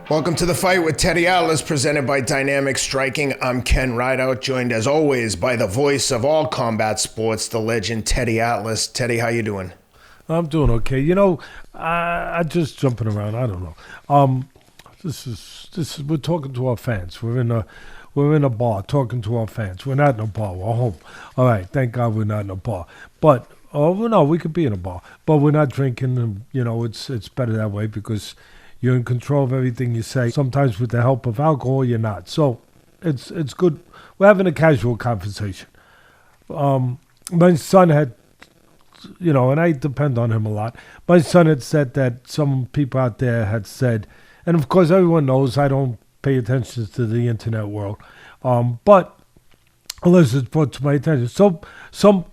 Welcome to The Fight with Teddy Atlas, presented by Dynamic Striking. I'm Ken Rideout, joined as always by the voice of all combat sports, the legend Teddy Atlas. Teddy, how you doing? I'm doing okay. You know, I just jumping around. I don't know. This is. We're talking to our fans. We're in a bar talking to our fans. We're not in a bar. We're home. All right. Thank God we're not in a bar. But no, we could be in a bar, but we're not drinking. And, you know, it's better that way because you're in control of everything you say. Sometimes with the help of alcohol, you're not. So it's good. We're having a casual conversation. My son had, you know, and I depend on him a lot. My son had said that some people out there had said, and of course everyone knows I don't pay attention to the internet world, but unless it's brought to my attention. So some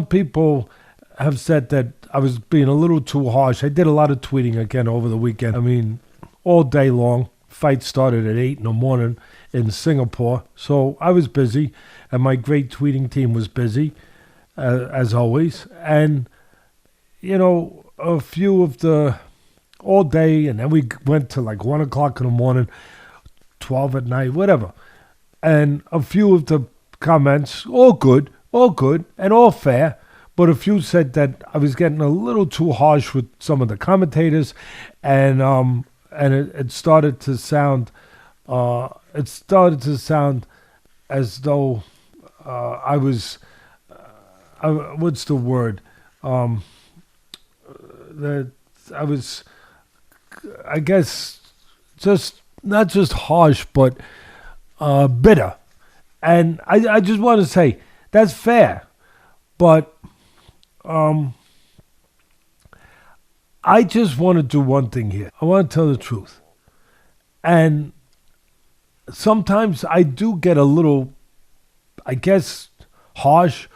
people have said that I was being a little too harsh. I did a lot of tweeting again over the weekend. I mean, all day long. Fight started at 8 a.m. in Singapore. So I was busy, and my great tweeting team was busy, as always. And, you know, a few of the, all day, and then we went to like 1 o'clock in the morning, 12 at night, whatever. And a few of the comments, all good, and all fair. But a few said that I was getting a little too harsh with some of the commentators, and it started to sound, as though I was, what's the word? That I was, I guess, just not just harsh, but bitter, and I just want to say that's fair, but. I just want to do one thing here. I want to tell the truth. And sometimes I do get a little, I guess, harsh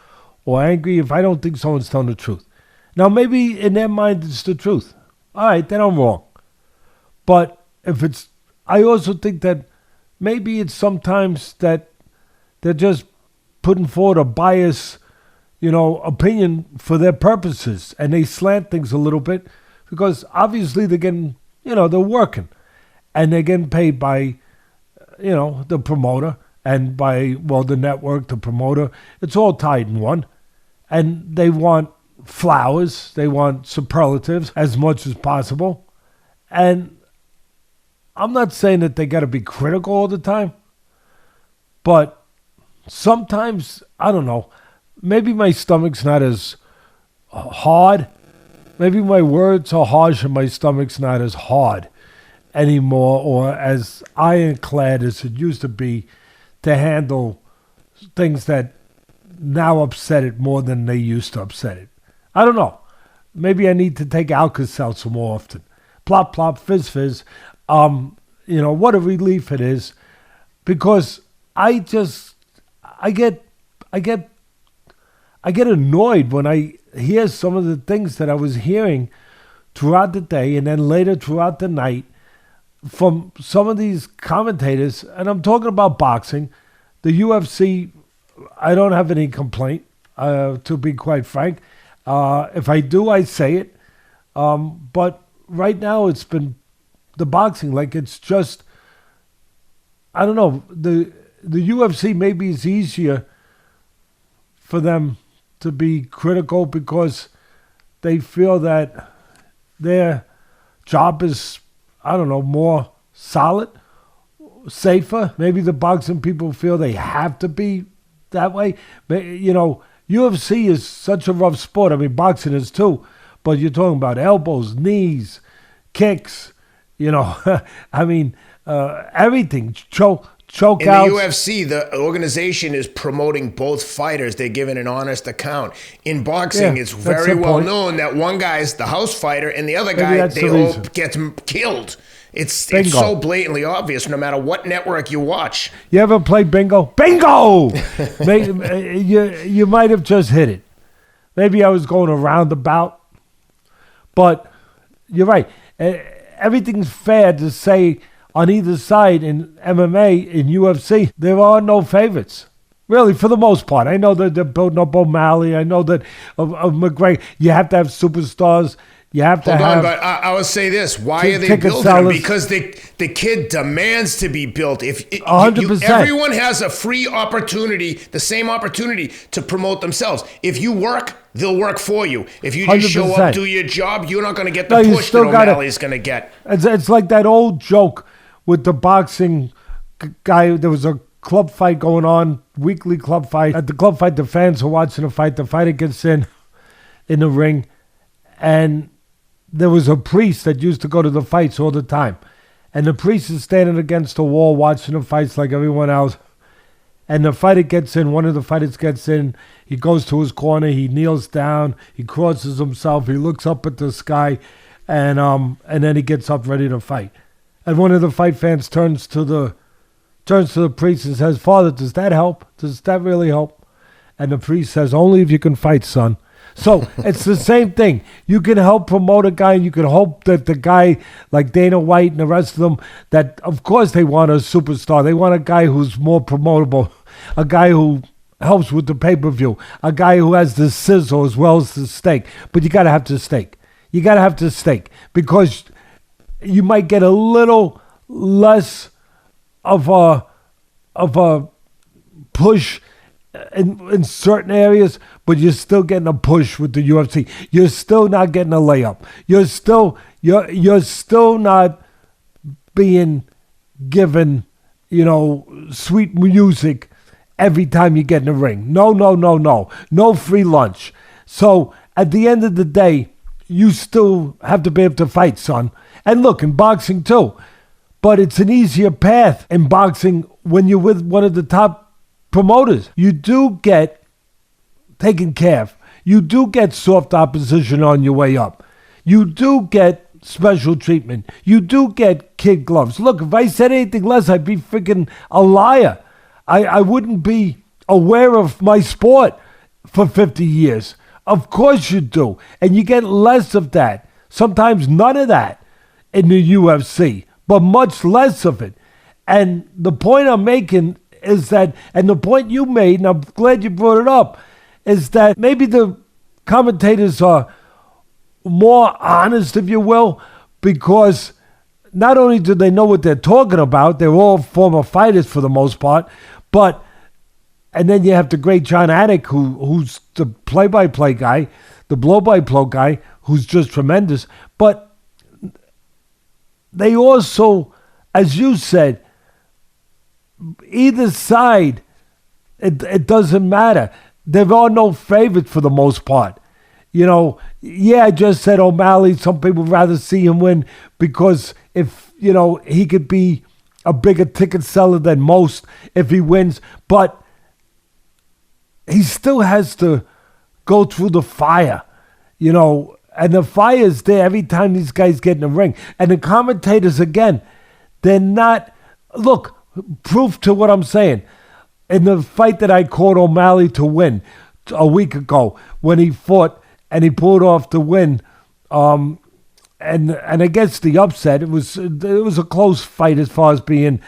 or angry if I don't think someone's telling the truth. Now, maybe in their mind it's the truth. All right, then I'm wrong. But if it's, I also think that maybe it's sometimes that they're just putting forward a bias, you know, opinion for their purposes, and they slant things a little bit because obviously they're getting, you know, they're working, and they're getting paid by, you know, the promoter and by, well, the network, the promoter. It's all tied in one, and they want flowers, they want superlatives as much as possible, and I'm not saying that they got to be critical all the time, but sometimes, I don't know, maybe my stomach's not as hard. Maybe my words are harsh and my stomach's not as hard anymore or as ironclad as it used to be to handle things that now upset it more than they used to upset it. I don't know. Maybe I need to take Alka-Seltzer more often. Plop, plop, fizz, fizz. You know, what a relief it is because I get annoyed when I hear some of the things that I was hearing throughout the day and then later throughout the night from some of these commentators, and I'm talking about boxing. The UFC, I don't have any complaint, to be quite frank. If I do, I say it. But right now it's been the boxing, like it's just, I don't know, the UFC maybe is easier for them to be critical because they feel that their job is, I don't know, more solid, safer. Maybe the boxing people feel they have to be that way. But, you know, UFC is such a rough sport. I mean, boxing is too. But you're talking about elbows, knees, kicks, you know. I mean, everything, chokeouts. In the UFC, the organization is promoting both fighters. They're giving an honest account. In boxing, it's very well known that one guy's the house fighter and the other guy, they hope gets killed. It's so blatantly obvious no matter what network you watch. You ever play bingo? Bingo! You might have just hit it. Maybe I was going a roundabout. But you're right. Everything's fair to say on either side in MMA, in UFC, there are no favorites. Really, for the most part. I know that they're building up O'Malley. I know that of McGregor, you have to have superstars. You have to Hold have... on, but I would say this. Why are they building him? Because the kid demands to be built. 100%. Everyone has a free opportunity, the same opportunity to promote themselves. If you work, they'll work for you. If you just 100%. Show up, do your job, you're not going to get the push that O'Malley's going to get. It's like that old joke with the boxing guy. There was a club fight going on, weekly club fight. At the club fight, the fans are watching the fight. The fighter gets in the ring, and there was a priest that used to go to the fights all the time. And the priest is standing against the wall watching the fights like everyone else. And the fighter gets in, one of the fighters gets in, he goes to his corner, he kneels down, he crosses himself, he looks up at the sky, and then he gets up ready to fight. And one of the fight fans turns to the priest and says, "Father, does that help? Does that really help?" And the priest says, "Only if you can fight, son." So it's the same thing. You can help promote a guy, and you can hope that the guy like Dana White and the rest of them, that of course they want a superstar. They want a guy who's more promotable, a guy who helps with the pay-per-view, a guy who has the sizzle as well as the steak. But you got to have the steak. You got to have the steak because you might get a little less of a push in certain areas, but you're still getting a push with the UFC. You're still not getting a layup. You're still not being given, sweet music every time you get in the ring. No free lunch. So at the end of the day, you still have to be able to fight, son. And look, in boxing too. But it's an easier path in boxing when you're with one of the top promoters. You do get taken care of. You do get soft opposition on your way up. You do get special treatment. You do get kid gloves. Look, if I said anything less, I'd be freaking a liar. I wouldn't be aware of my sport for 50 years. Of course you do. And you get less of that. Sometimes none of that in the UFC, but much less of it. And the point I'm making is that, and the point you made, and I'm glad you brought it up, is that maybe the commentators are more honest, if you will, because not only do they know what they're talking about, they're all former fighters for the most part, but, and then you have the great John Anik, who's the play-by-play guy, the blow-by-blow guy, who's just tremendous, but they also, as you said, either side, it doesn't matter. There are no favorites for the most part. I just said O'Malley, some people would rather see him win because if, he could be a bigger ticket seller than most if he wins, but he still has to go through the fire, and the fire is there every time these guys get in the ring. And the commentators, again, they're not, look, proof to what I'm saying. In the fight that I called O'Malley to win a week ago, when he fought and he pulled off the win, and against the upset, it was a close fight as far as being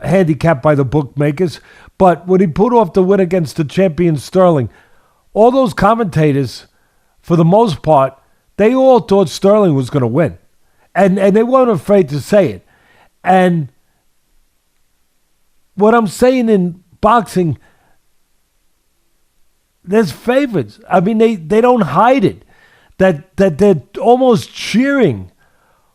handicapped by the bookmakers. But when he pulled off the win against the champion Sterling, all those commentators, for the most part, they all thought Sterling was going to win, and they weren't afraid to say it. And what I'm saying in boxing, there's favorites. I mean, they don't hide it. That they're almost cheering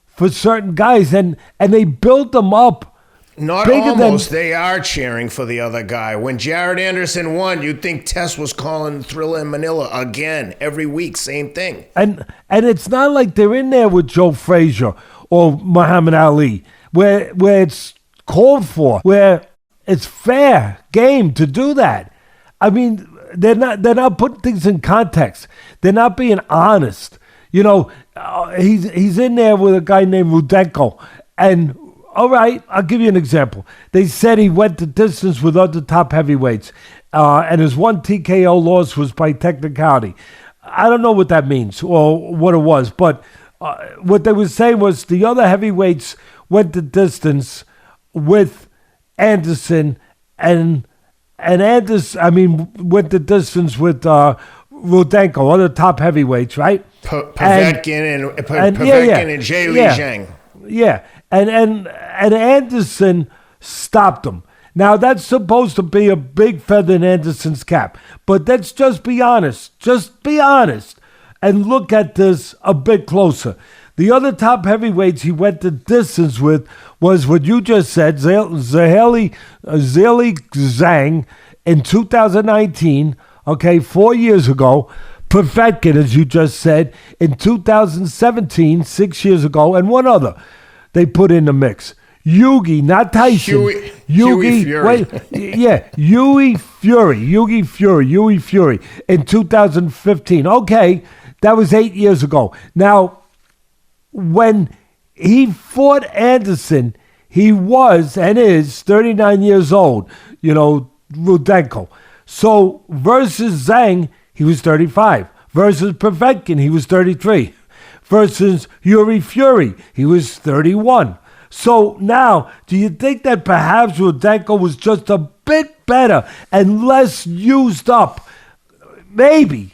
for certain guys, and they build them up. Not almost. They are cheering for the other guy. When Jared Anderson won, you'd think Tess was calling Thriller in Manila again every week. Same thing. And it's not like they're in there with Joe Frazier or Muhammad Ali, where it's called for, where it's fair game to do that. I mean, they're not putting things in context. They're not being honest. He's in there with a guy named Rudenko, and all right, I'll give you an example. They said he went the distance with other top heavyweights, and his one TKO loss was by technicality. I don't know what that means or what it was, but what they were saying was the other heavyweights went the distance with Anderson, and Anderson, went the distance with Rudenko, other top heavyweights, right? Povetkin and Jay Li Zhang. Yeah, and Anderson stopped him. Now, that's supposed to be a big feather in Anderson's cap. But let's just be honest. Just be honest. And look at this a bit closer. The other top heavyweights he went the distance with was what you just said, Zhang in 2019, 4 years ago. Povetkin, as you just said, in 2017, 6 years ago, and one other they put in the mix. Yugi, not Tyson. Hughie Fury. Hughie Fury in 2015. Okay, that was 8 years ago. Now, when he fought Anderson, he was and is 39 years old, Rudenko. So versus Zhang, he was 35. Versus Povetkin, he was 33. Versus Yuri Fury, he was 31. So now, do you think that perhaps Rudenko was just a bit better and less used up? Maybe,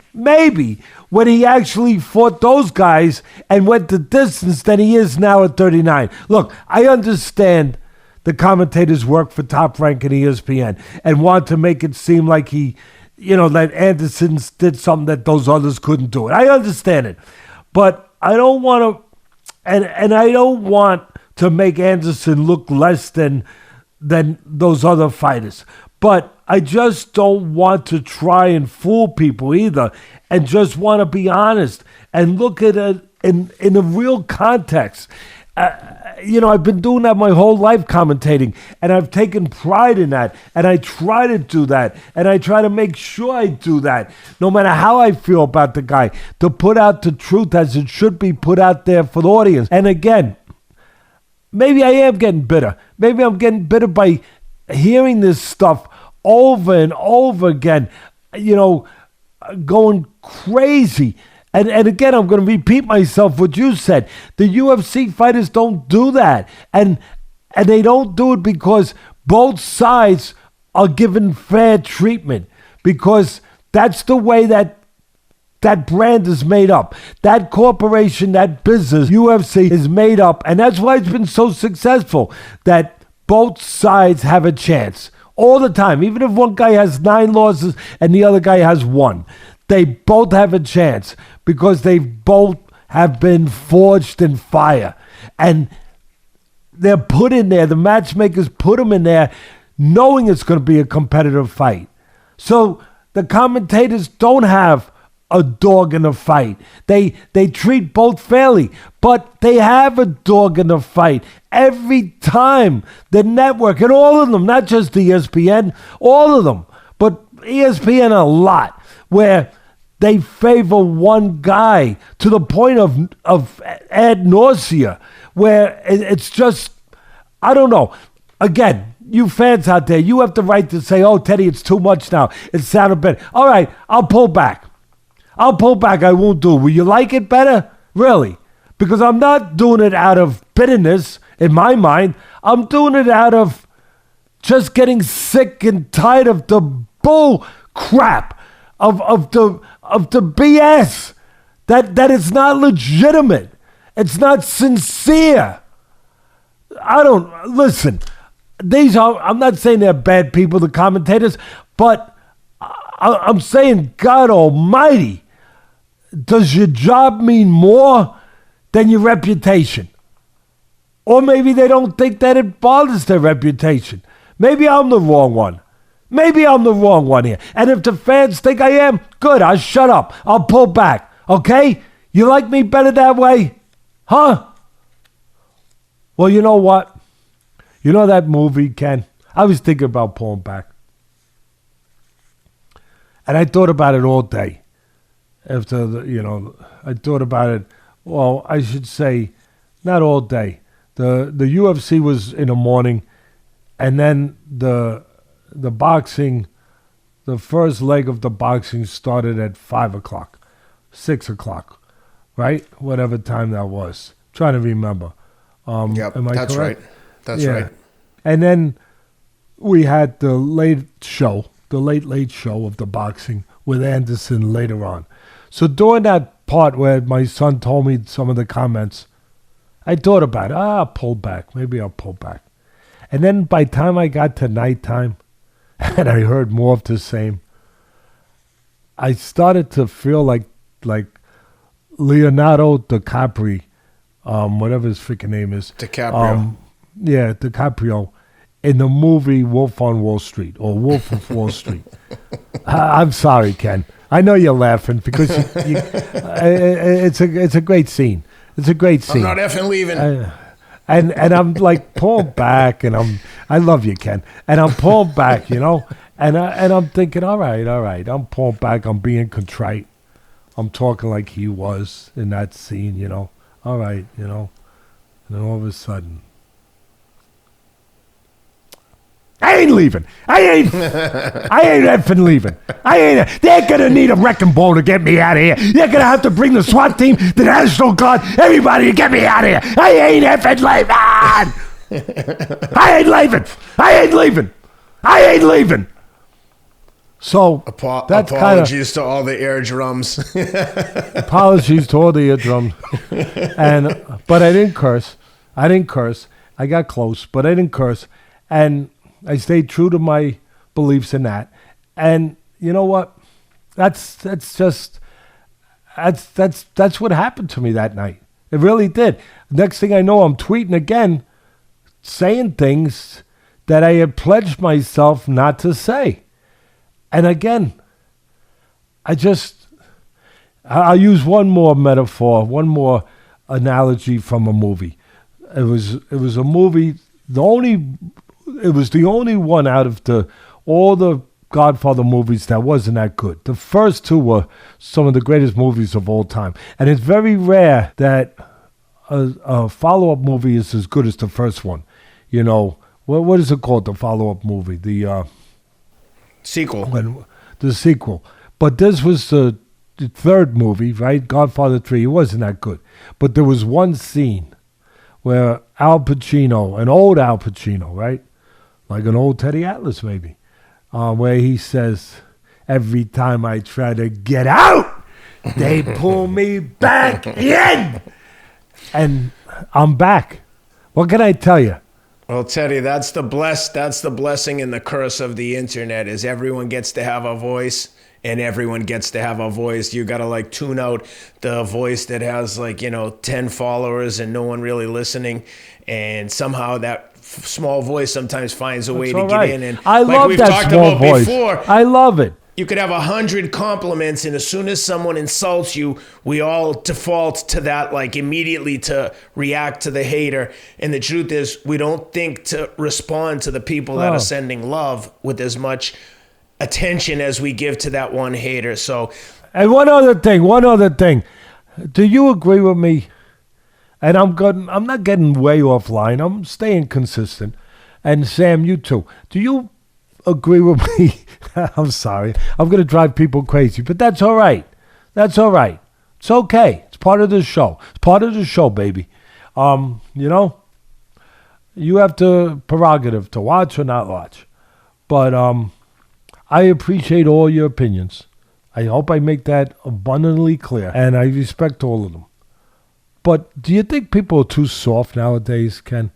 when he actually fought those guys and went the distance than he is now at 39. Look, I understand the commentators work for Top Rank and ESPN and want to make it seem like that Anderson did something that those others couldn't do. I understand it. But I don't want to, and I don't want to make Anderson look less than those other fighters. But I just don't want to try and fool people either, and just want to be honest and look at it in a real context. I've been doing that my whole life, commentating, and I've taken pride in that, and I try to do that, and I try to make sure I do that, no matter how I feel about the guy, to put out the truth as it should be put out there for the audience. And again, maybe I am getting bitter. Maybe I'm getting bitter by hearing this stuff over and over again, going crazy. And again, I'm going to repeat myself what you said. The UFC fighters don't do that. And they don't do it because both sides are given fair treatment. Because that's the way that brand is made up. That corporation, that business, UFC, is made up. And that's why it's been so successful, that both sides have a chance. All the time. Even if one guy has 9 losses and the other guy has 1. They both have a chance because they both have been forged in fire. And they're put in there, the matchmakers put them in there knowing it's going to be a competitive fight. So the commentators don't have a dog in the fight. They treat both fairly, but they have a dog in the fight every time. The network, and all of them, not just ESPN, all of them, but ESPN a lot, where they favor one guy to the point of ad nausea, where it's just, I don't know. Again, you fans out there, you have the right to say, oh, Teddy, it's too much now. It sounded better. All right, I'll pull back. I won't do it. Will you like it better? Really? Because I'm not doing it out of bitterness, in my mind. I'm doing it out of just getting sick and tired of the bull crap, of the BS, that it's not legitimate. It's not sincere. Listen, I'm not saying they're bad people, the commentators, but I'm saying, God almighty, does your job mean more than your reputation? Or maybe they don't think that it bothers their reputation. Maybe I'm the wrong one. Here. And if the fans think I am, good, I'll shut up. I'll pull back. Okay? You like me better that way? Huh? Well, you know what? You know that movie, Ken? I was thinking about pulling back. And I thought about it all day. I thought about it, well, I should say, not all day. The UFC was in the morning, and then the boxing, the first leg of the boxing started at 5 o'clock, 6 o'clock, right? Whatever time that was. Trying to remember. Yep, am I that's correct? right. That's right. And then we had the late show of the boxing with Anderson later on. So during that part where my son told me some of the comments, I thought about it. I'll pull back. Maybe I'll pull back. And then by the time I got to nighttime and I heard more of the same, I started to feel like Leonardo DiCaprio, whatever his freaking name is. DiCaprio. Yeah, DiCaprio in the movie Wolf on Wall Street or Wolf of Wall Street. I'm sorry, Ken. I know you're laughing because it's a great scene. It's a great scene. I'm not effing leaving. And I'm like pulled back, and I love you, Ken. And I'm pulled back, and I'm thinking, all right. I'm pulled back. I'm being contrite. I'm talking like he was in that scene, All right, And then all of a sudden, I ain't leaving. I ain't effing leaving. They're going to need a wrecking ball to get me out of here. They're going to have to bring the SWAT team, the National Guard, everybody to get me out of here. I ain't effing leaving. I ain't leaving. So that's apologies to all the eardrums. Apologies to all the eardrums. But I didn't curse. I got close, but I didn't curse. And I stayed true to my beliefs in that. And you know what? That's what happened to me that night. It really did. Next thing I know, I'm tweeting again, saying things that I had pledged myself not to say. And again, I'll use one more metaphor, one more analogy from a movie. It was a movie, it was the only one out of all the Godfather movies that wasn't that good. The first two were some of the greatest movies of all time. And it's very rare that a follow-up movie is as good as the first one. What is it called, the follow-up movie? The sequel. The sequel. But this was the third movie, right? Godfather 3. It wasn't that good. But there was one scene where Al Pacino, an old Al Pacino, right? Like an old Teddy Atlas, maybe, where he says, every time I try to get out, they pull me back in. And I'm back. What can I tell you? Well, Teddy, that's the blessing and the curse of the internet is everyone gets to have a voice and everyone gets to have a voice. You got to tune out the voice that has 10 followers and no one really listening. And somehow that small voice sometimes finds a way to get in. And I love that small voice. I love it. You could have 100 compliments, and as soon as someone insults you, we all default to that, immediately to react to the hater. And the truth is, we don't think to respond to the people that are sending love with as much attention as we give to that one hater. So, and one other thing. Do you agree with me? And I'm not getting way offline. I'm staying consistent. And Sam, you too. Do you agree with me? I'm sorry. I'm going to drive people crazy, but that's all right. It's okay. It's part of the show. It's part of the show, baby. You have the prerogative to watch or not watch. But I appreciate all your opinions. I hope I make that abundantly clear, and I respect all of them. But do you think people are too soft nowadays, Ken?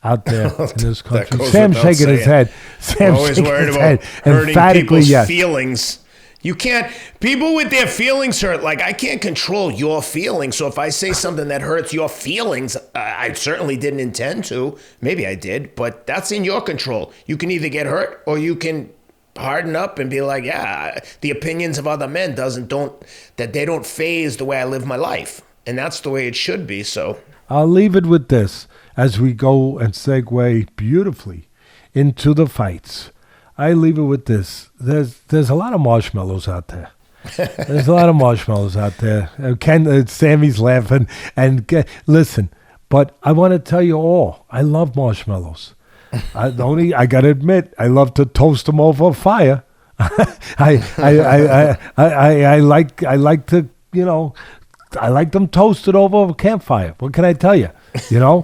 Out there in this country. Sam's shaking his head. Sam's always shaking worried his about head. hurting Emphatically, people's yes. feelings. You can't. People with their feelings hurt. I can't control your feelings. So if I say something that hurts your feelings, I certainly didn't intend to. Maybe I did, but that's in your control. You can either get hurt or you can harden up and be like, yeah, the opinions of other men don't phase the way I live my life, and that's the way it should be. So I'll leave it with this as we go and segue beautifully into the fights. I leave it with this. There's a lot of marshmallows out there. There's a lot of marshmallows out there. Sammy's laughing. And listen, but I want to tell you all, I love marshmallows. I got to admit, I love to toast them over a fire. I like to, I like them toasted over a campfire. What can I tell you? Yeah.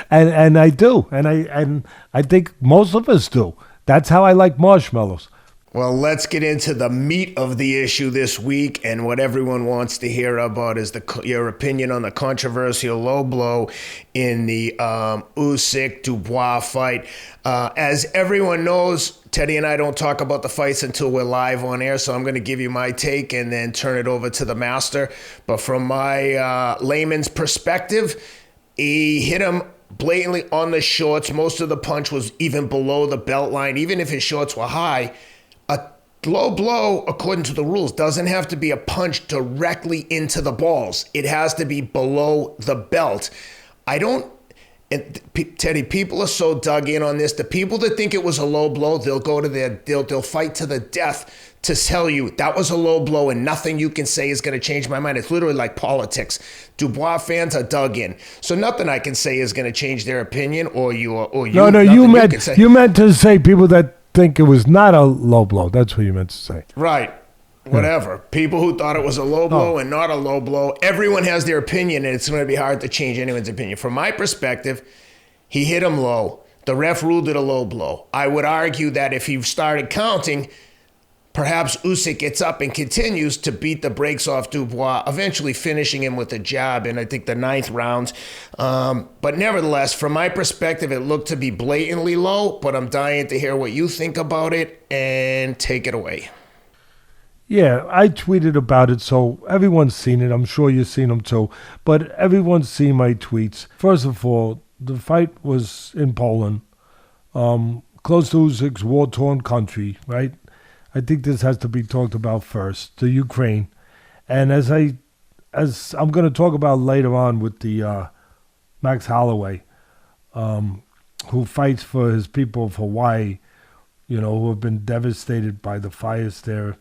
and I do, and I think most of us do. That's how I like marshmallows. Well, let's get into the meat of the issue this week, and what everyone wants to hear about is your opinion on the controversial low blow in the Usyk Dubois fight. As everyone knows, Teddy and I don't talk about the fights until we're live on air, so I'm going to give you my take and then turn it over to the master. But from my layman's perspective, he hit him blatantly on the shorts. Most of the punch was even below the belt line, even if his shorts were high. A low blow, according to the rules, doesn't have to be a punch directly into the balls. It has to be below the belt. Teddy, people are so dug in on this. The people that think it was a low blow, they'll fight to the death to tell you that was a low blow and nothing you can say is going to change my mind. It's literally like politics. Dubois fans are dug in, so nothing I can say is going to change their opinion or you. No, you meant to say people that think it was not a low blow. That's what you meant to say. Right. Whatever. People who thought it was a low blow and not a low blow, everyone has their opinion, and it's going to be hard to change anyone's opinion. From my perspective, he hit him low. The ref ruled it a low blow. I would argue that if he started counting, perhaps Usyk gets up and continues to beat the brakes off Dubois, eventually finishing him with a jab in, I think, the 9th round. But nevertheless, from my perspective, it looked to be blatantly low, but I'm dying to hear what you think about it, and take it away. Yeah, I tweeted about it, so everyone's seen it. I'm sure you've seen them too. But everyone's seen my tweets. First of all, the fight was in Poland, close to Usyk's war-torn country, right? I think this has to be talked about first, the Ukraine. And as I'm going to talk about later on with the Max Holloway, who fights for his people of Hawaii, who have been devastated by the fires there.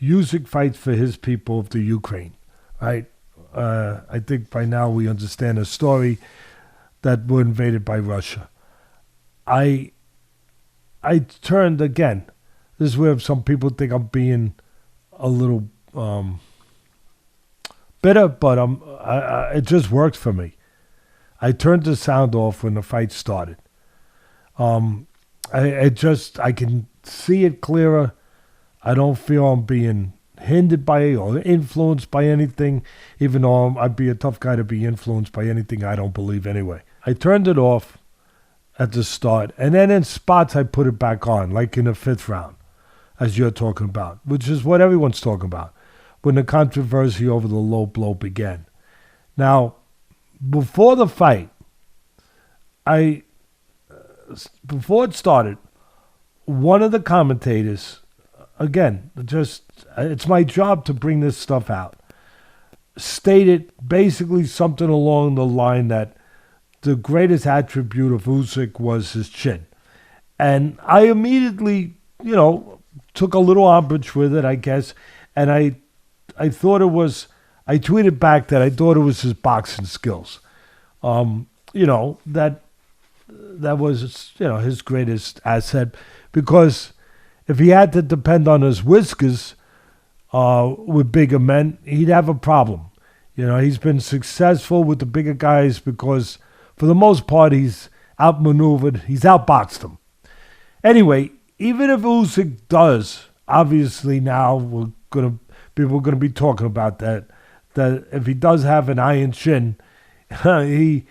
Usyk fights for his people of the Ukraine, right? I think by now we understand the story that were invaded by Russia. I turned again. This is where some people think I'm being a little bitter, but it just works for me. I turned the sound off when the fight started. I can see it clearer. I don't feel I'm being hindered by it or influenced by anything, even though I'd be a tough guy to be influenced by anything I don't believe anyway. I turned it off at the start, and then in spots I put it back on, like in the 5th round, as you're talking about, which is what everyone's talking about, when the controversy over the low blow began. Now, before the fight, before it started, one of the commentators, again, it's my job to bring this stuff out, stated basically something along the line that the greatest attribute of Usyk was his chin. And I immediately, took a little umbrage with it, I guess, and I thought it was, I tweeted back that I thought it was his boxing skills. That was, his greatest asset, because if he had to depend on his whiskers with bigger men, he'd have a problem. He's been successful with the bigger guys because, for the most part, he's outmaneuvered, he's outboxed them. Anyway, even if Usyk does, obviously now people are gonna be talking about that if he does have an iron chin, he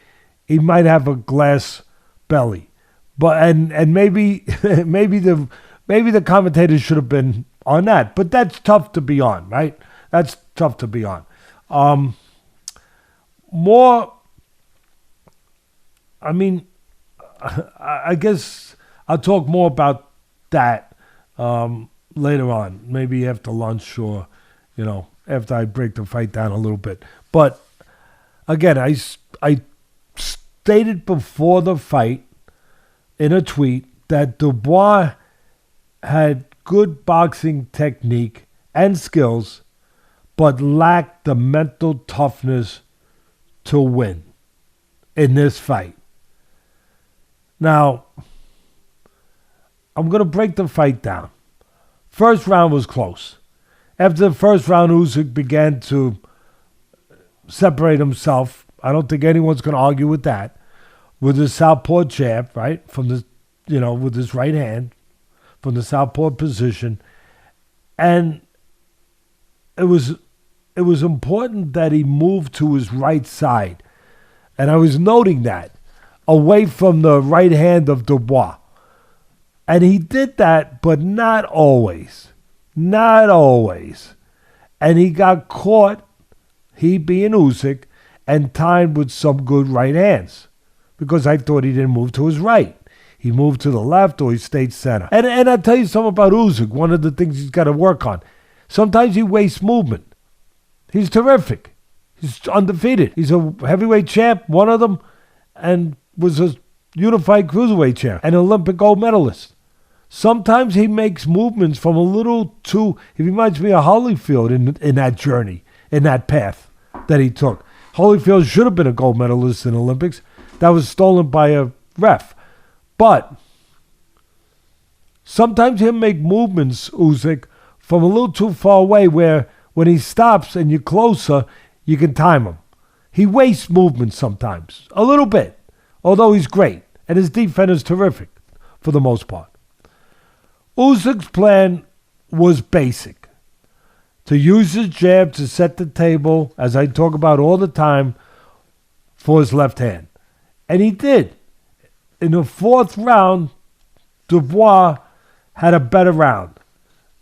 might have a glass belly. But and maybe the commentators should have been on that, but that's tough to be on, right? That's tough to be on. I guess I'll talk more about that later on, maybe after lunch or, after I break the fight down a little bit. But again, I stated before the fight in a tweet that Dubois had good boxing technique and skills, but lacked the mental toughness to win in this fight. Now, I'm going to break the fight down. First round was close. After the first round, Usyk began to separate himself. I don't think anyone's going to argue with that. With his southpaw jab, right, from the, with his right hand, from the southpaw position, And it was important that he moved to his right side. And I was noting that, away from the right hand of Dubois. And he did that, but not always. Not always. And he got caught, he being Usyk, and timed with some good right hands. Because I thought he didn't move to his right. He moved to the left or he stayed center. And I'll tell you something about Usyk, one of the things he's got to work on. Sometimes he wastes movement. He's terrific. He's undefeated. He's a heavyweight champ, one of them, and was a unified cruiserweight champ, an Olympic gold medalist. Sometimes he makes movements from a little too... He reminds me of Holyfield in that journey, in that path that he took. Holyfield should have been a gold medalist in the Olympics. That was stolen by a ref. But sometimes he'll make movements, Usyk, from a little too far away where when he stops and you're closer, you can time him. He wastes movement sometimes, a little bit, although he's great. And his defense is terrific for the most part. Usyk's plan was basic. To use his jab to set the table, as I talk about all the time, for his left hand. And he did. In the fourth round, Dubois had a better round.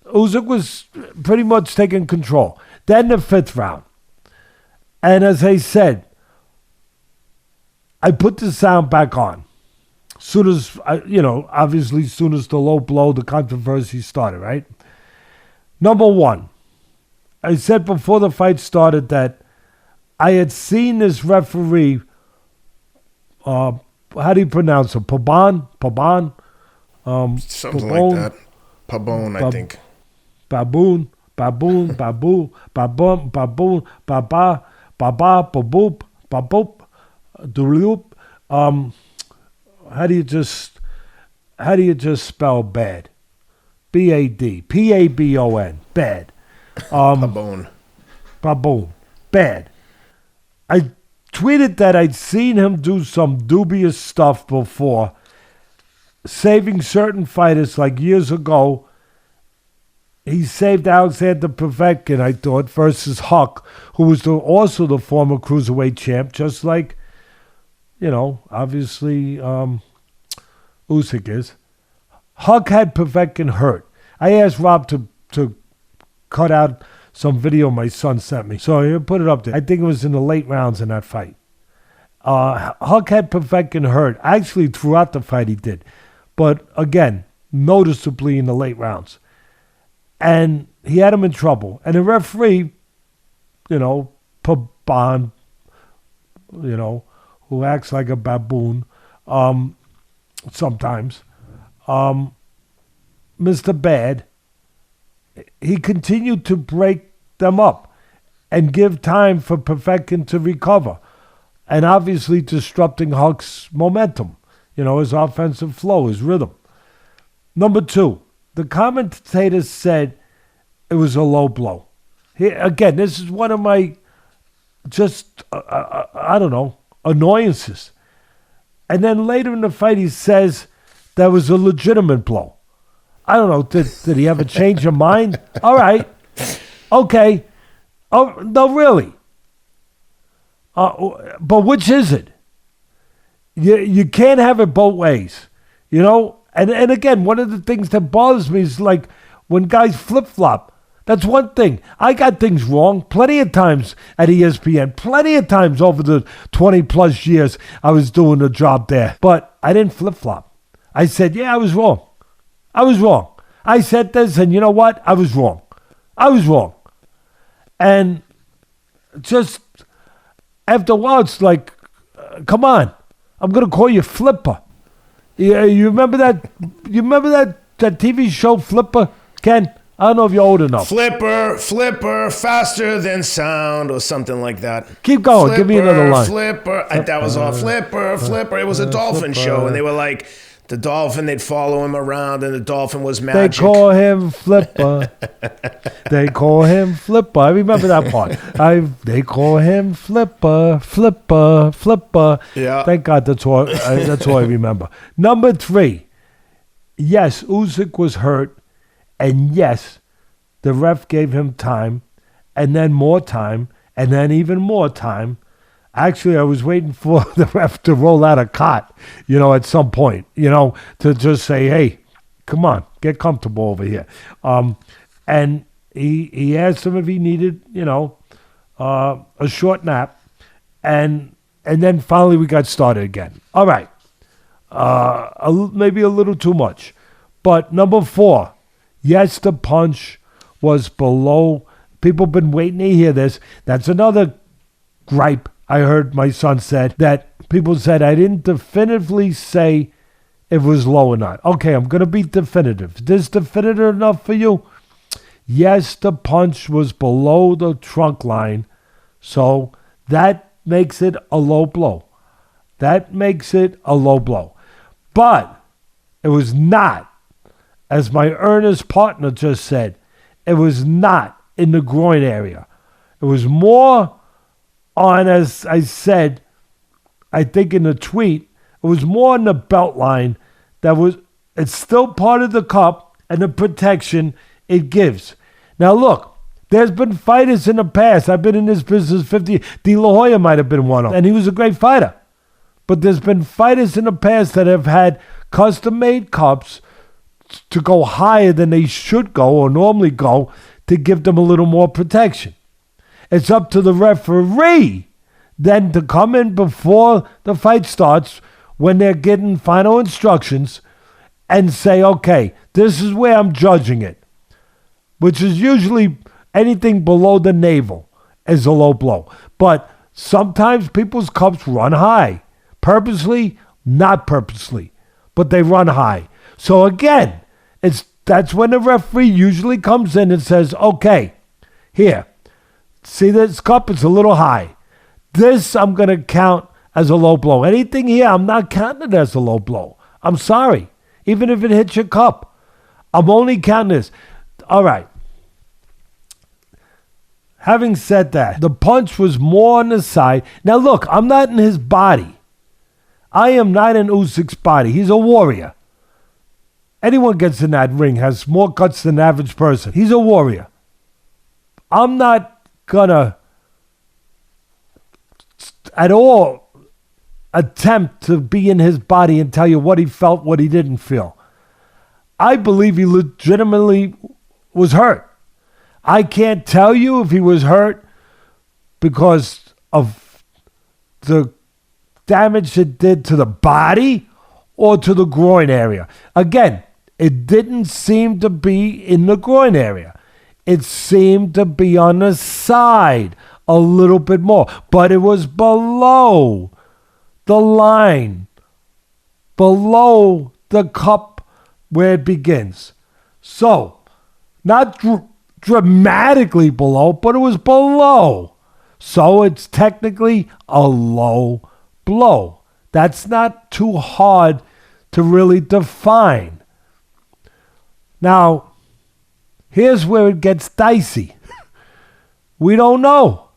Usyk was pretty much taking control. Then the fifth round. And as I said, I put the sound back on. Soon as, obviously, soon as the low blow, the controversy started, right? Number one, I said before the fight started that I had seen this referee, how do you pronounce it? Pabon? Something like that. Pabon, I think. Baboon, Baba, Baboop, Dulup. How do you just spell bad? B-A-D. P-A-B-O-N. Bad. Pabon. Pabon. Bad. I tweeted that I'd seen him do some dubious stuff before, saving certain fighters like years ago. He saved Oleksandr Povetkin, I thought, versus Huck, who was also the former cruiserweight champ, just like, obviously Usyk is. Huck had Povetkin hurt. I asked Rob to cut out some video my son sent me. So he'll put it up there. I think it was in the late rounds in that fight. Huck had Povetkin hurt. Actually, throughout the fight he did. But again, noticeably in the late rounds. And he had him in trouble. And the referee, Pabon, who acts like a baboon sometimes, Mr. Bad, he continued to break them up and give time for Povetkin to recover. And obviously disrupting Huck's momentum, his offensive flow, his rhythm. Number two, the commentators said it was a low blow. Again, this is one of my annoyances. And then later in the fight, he says that was a legitimate blow. I don't know. Did he ever change your mind? All right. Okay. Oh, no, really. But which is it? You can't have it both ways, And again, one of the things that bothers me is like when guys flip-flop. That's one thing. I got things wrong plenty of times at ESPN, plenty of times over the 20-plus years I was doing the job there. But I didn't flip-flop. I said, yeah, I was wrong. I said this, and you know what? I was wrong. And just after a while, it's like, come on. I'm going to call you Flipper. You remember that? You remember that TV show Flipper, Ken? I don't know if you're old enough. Flipper, faster than sound, or something like that. Keep going. Give me another line. Flipper. That was all. Flipper. It was a dolphin show, and they were like, the dolphin, they'd follow him around, and the dolphin was magic. They call him Flipper. I remember that part. They call him Flipper. Yeah. Thank God that's all I remember. Number three. Yes, Usyk was hurt, and yes, the ref gave him time, and then more time, and then even more time. Actually, I was waiting for the ref to roll out a cot, at some point, to just say, hey, come on, get comfortable over here. And he asked him if he needed, a short nap. And then finally we got started again. All right. Maybe a little too much. But number 4, yes, the punch was below. People have been waiting to hear this. That's another gripe I heard my son said, that people said I didn't definitively say if it was low or not. Okay, I'm going to be definitive. Is this definitive enough for you? Yes, the punch was below the trunk line, so that makes it a low blow. That makes it a low blow. But it was not, as my earnest partner just said, it was not in the groin area. It was more on, as I said, I think in the tweet, it was more on the belt line. It's still part of the cup and the protection it gives. Now look, there's been fighters in the past. I've been in this business 50. De La Hoya might have been one of them, and he was a great fighter. But there's been fighters in the past that have had custom-made cups to go higher than they should go or normally go to give them a little more protection. It's up to the referee then to come in before the fight starts when they're getting final instructions and say, okay, this is where I'm judging it, which is usually anything below the navel is a low blow. But sometimes people's cups run high, purposely, not purposely, but they run high. So again, that's when the referee usually comes in and says, okay, here, see this cup? It's a little high. This I'm going to count as a low blow. Anything here, I'm not counting it as a low blow. I'm sorry. Even if it hits your cup, I'm only counting this. All right. Having said that, the punch was more on the side. Now look, I'm not in his body. I am not in Usyk's body. He's a warrior. Anyone gets in that ring has more guts than the average person. He's a warrior. I'm not gonna at all attempt to be in his body and tell you what he felt, what he didn't feel. I believe he legitimately was hurt. I can't tell you if he was hurt because of the damage it did to the body or to the groin area. Again, it didn't seem to be in the groin area. It seemed to be on the side a little bit more, but it was below the line, below the cup where it begins. So, not dramatically below, but it was below. So it's technically a low blow. That's not too hard to really define. Now, here's where it gets dicey. We don't know.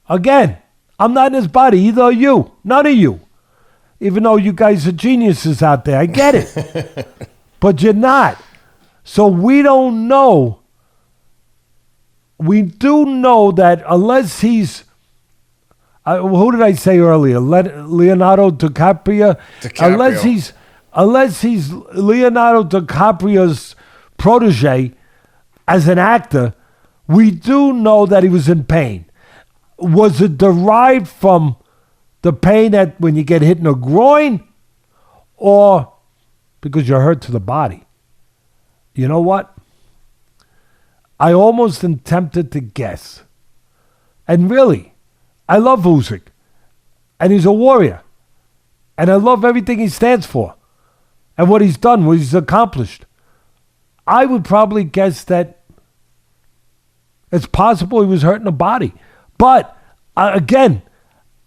Again, I'm not in his body. Either are you. None of you. Even though you guys are geniuses out there. I get it. But you're not. So we don't know. We do know that unless he's... who did I say earlier? Leonardo DiCaprio? Unless he's Leonardo DiCaprio's protege as an actor, we do know that he was in pain. Was it derived from the pain that when you get hit in the groin or because you're hurt to the body? You know what? I almost am tempted to guess. And really, I love Usyk. And he's a warrior. And I love everything he stands for. And what he's done, what he's accomplished. I would probably guess that it's possible he was hurt in the body. But, again,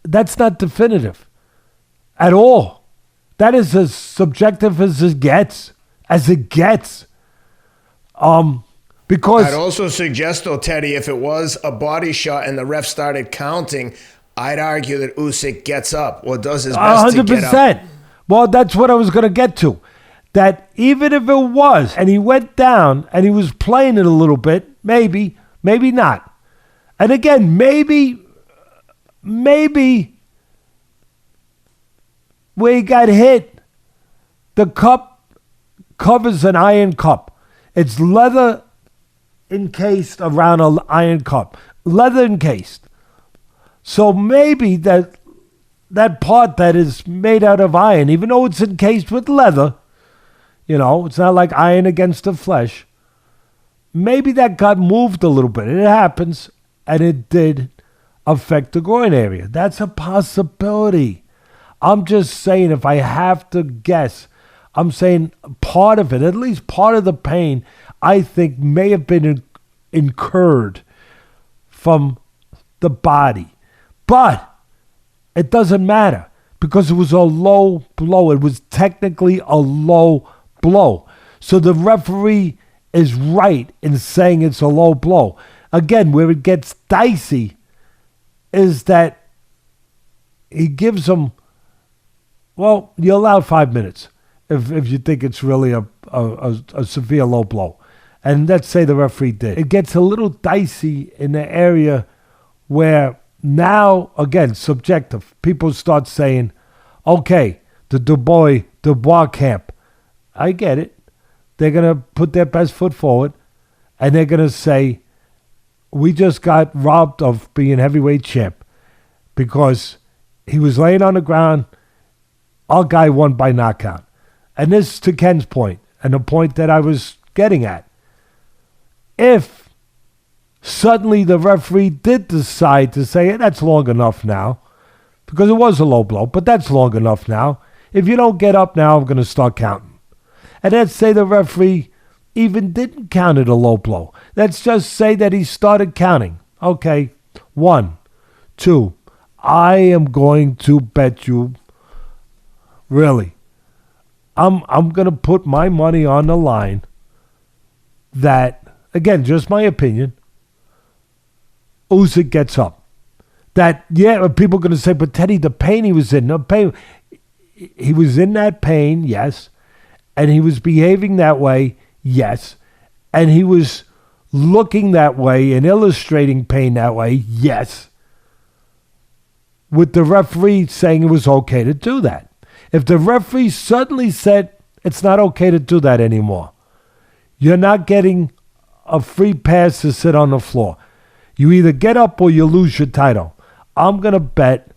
that's not definitive at all. That is as subjective as it gets. Because I'd also suggest, though, Teddy, if it was a body shot and the ref started counting, I'd argue that Usyk gets up or does his best 100%. To get up. Well, that's what I was going to get to. That even if it was, and he went down and he was playing it a little bit, Maybe not. And again, maybe where he got hit, the cup covers an iron cup. It's leather encased around an iron cup. Leather encased. So maybe that part that is made out of iron, even though it's encased with leather, it's not like iron against the flesh. Maybe that got moved a little bit. It happens, and it did affect the groin area. That's a possibility. I'm just saying, if I have to guess, I'm saying part of it, at least part of the pain, I think may have been incurred from the body. But it doesn't matter because it was a low blow. It was technically a low blow. So the referee is right in saying it's a low blow. Again, where it gets dicey is that he gives him, well, you're allowed 5 minutes if you think it's really a severe low blow. And let's say the referee did. It gets a little dicey in the area where now, again, subjective. People start saying, okay, the Dubois camp, I get it. They're going to put their best foot forward, and they're going to say, we just got robbed of being heavyweight champ because he was laying on the ground. Our guy won by knockout. And this to Ken's point, and the point that I was getting at. If suddenly the referee did decide to say, hey, that's long enough now, because it was a low blow, but that's long enough now. If you don't get up now, I'm going to start counting. And let's say the referee even didn't count it a low blow. Let's just say that he started counting. Okay, 1, 2. I am going to bet you, really, I'm going to put my money on the line that, again, just my opinion, Usyk gets up. That, yeah, people are going to say, but Teddy, the pain he was in, he was in that pain, yes, and he was behaving that way, yes, and he was looking that way and illustrating pain that way, yes, with the referee saying it was okay to do that. If the referee suddenly said it's not okay to do that anymore, you're not getting a free pass to sit on the floor. You either get up or you lose your title. I'm going to bet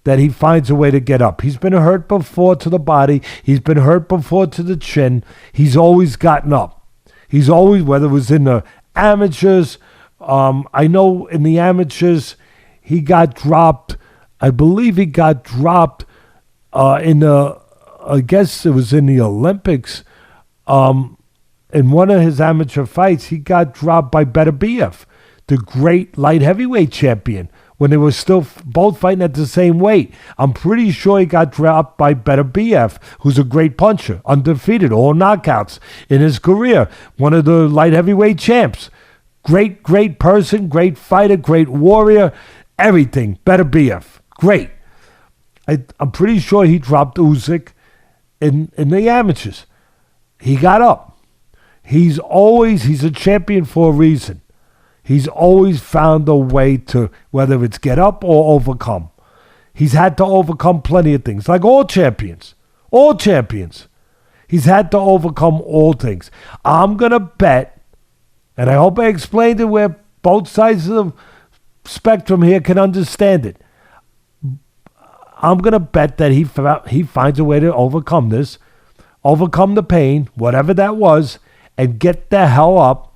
that he finds a way to get up. He's been hurt before to the body. He's been hurt before to the chin. He's always gotten up. He's always, whether it was in the amateurs, I know in the amateurs he got dropped. I believe he got dropped in the, I guess it was in the Olympics. In one of his amateur fights, he got dropped by Beterbiev, the great light heavyweight champion, when they were still both fighting at the same weight. I'm pretty sure he got dropped by Beterbiev, who's a great puncher, undefeated, all knockouts in his career, one of the light heavyweight champs. Great person, great fighter, great warrior, everything. Beterbiev, great. I'm pretty sure he dropped Usyk in the amateurs. He got up. He's a champion for a reason. He's always found a way to, whether it's get up or overcome. He's had to overcome plenty of things, like all champions. All champions. He's had to overcome all things. I'm going to bet, and I hope I explained it where both sides of the spectrum here can understand it. I'm going to bet that he finds a way to overcome this, overcome the pain, whatever that was, and get the hell up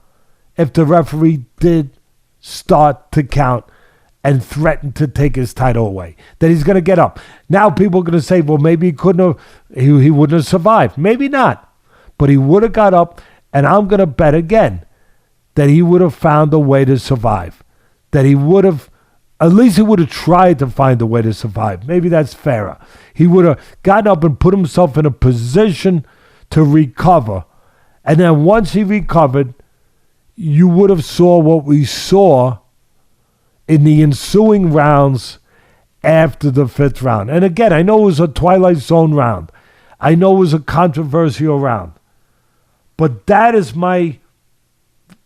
if the referee did start to count and threaten to take his title away. That he's going to get up. Now people are going to say, well, maybe he couldn't have, he wouldn't have survived. Maybe not. But he would have got up, and I'm going to bet again that he would have found a way to survive. That he would have, at least he would have tried to find a way to survive. Maybe that's fairer. He would have gotten up and put himself in a position to recover. And then once he recovered, you would have saw what we saw in the ensuing rounds after the 5th round. And again, I know it was a Twilight Zone round. I know it was a controversial round. But that is my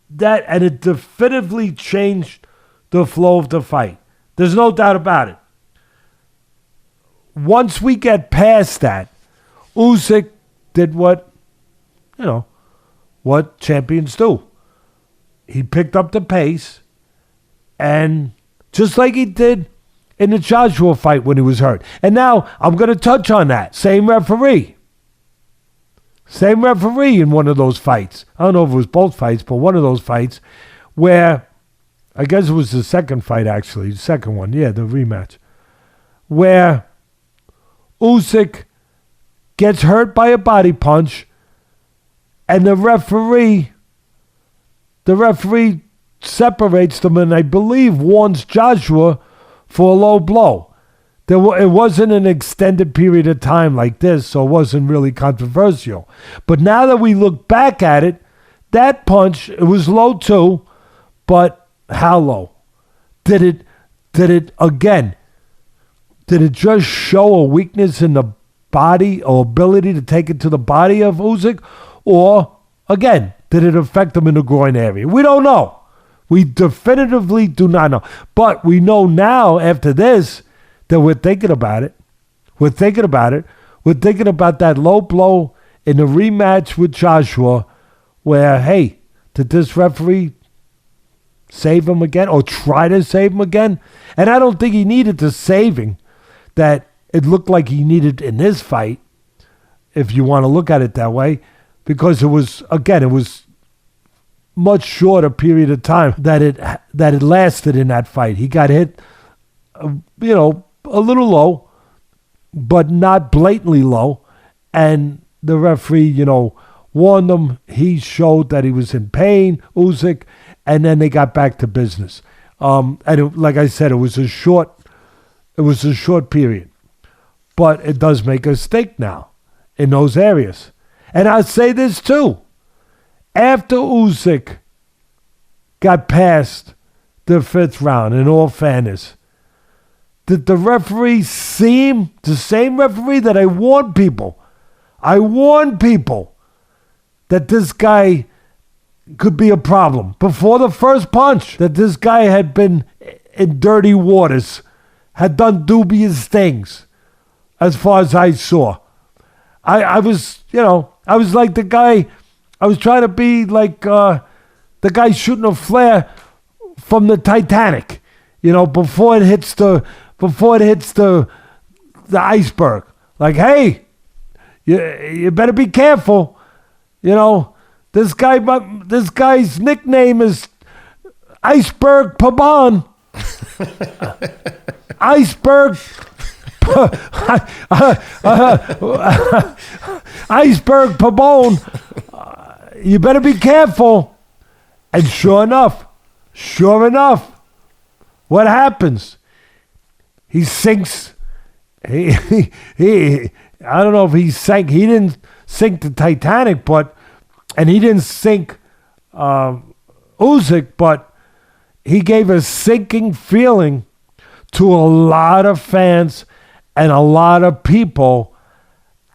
and it definitively changed the flow of the fight. There's no doubt about it. Once we get past that, Usyk did what champions do. He picked up the pace, and just like he did in the Joshua fight when he was hurt. And now I'm going to touch on that. Same referee in one of those fights. I don't know if it was both fights, but one of those fights where, I guess it was the second fight actually, the second one, yeah, the rematch, where Usyk gets hurt by a body punch, and the referee separates them, and I believe warns Joshua for a low blow. It wasn't an extended period of time like this, so it wasn't really controversial. But now that we look back at it, that punch, it was low too, but how low? Did it just show a weakness in the body or ability to take it to the body of Usyk? Or, again, did it affect him in the groin area? We don't know. We definitively do not know. But we know now, after this, that we're thinking about it. We're thinking about that low blow in the rematch with Joshua where, hey, did this referee save him again or try to save him again? And I don't think he needed the saving that it looked like he needed in this fight, if you want to look at it that way, because it was much shorter period of time that it lasted in that fight. He got hit, a little low, but not blatantly low, and the referee, warned him. He showed that he was in pain, Usyk, and then they got back to business. Like I said, it was a short period, but it does make us think now in those areas. And I'll say this too. After Usyk got past the fifth round, in all fairness, did the referee seem the same referee that I warned people? I warned people that this guy could be a problem before the first punch, that this guy had been in dirty waters, had done dubious things as far as I saw. I was like the guy. I was trying to be like the guy shooting a flare from the Titanic, before it hits the iceberg. Like, hey, you better be careful. This guy's nickname is Iceberg Pabon. Iceberg. Iceberg Pabon. You better be careful. And sure enough, what happens? He sinks. I don't know if he sank. He didn't sink the Titanic, and he didn't sink Usyk, but he gave a sinking feeling to a lot of fans and a lot of people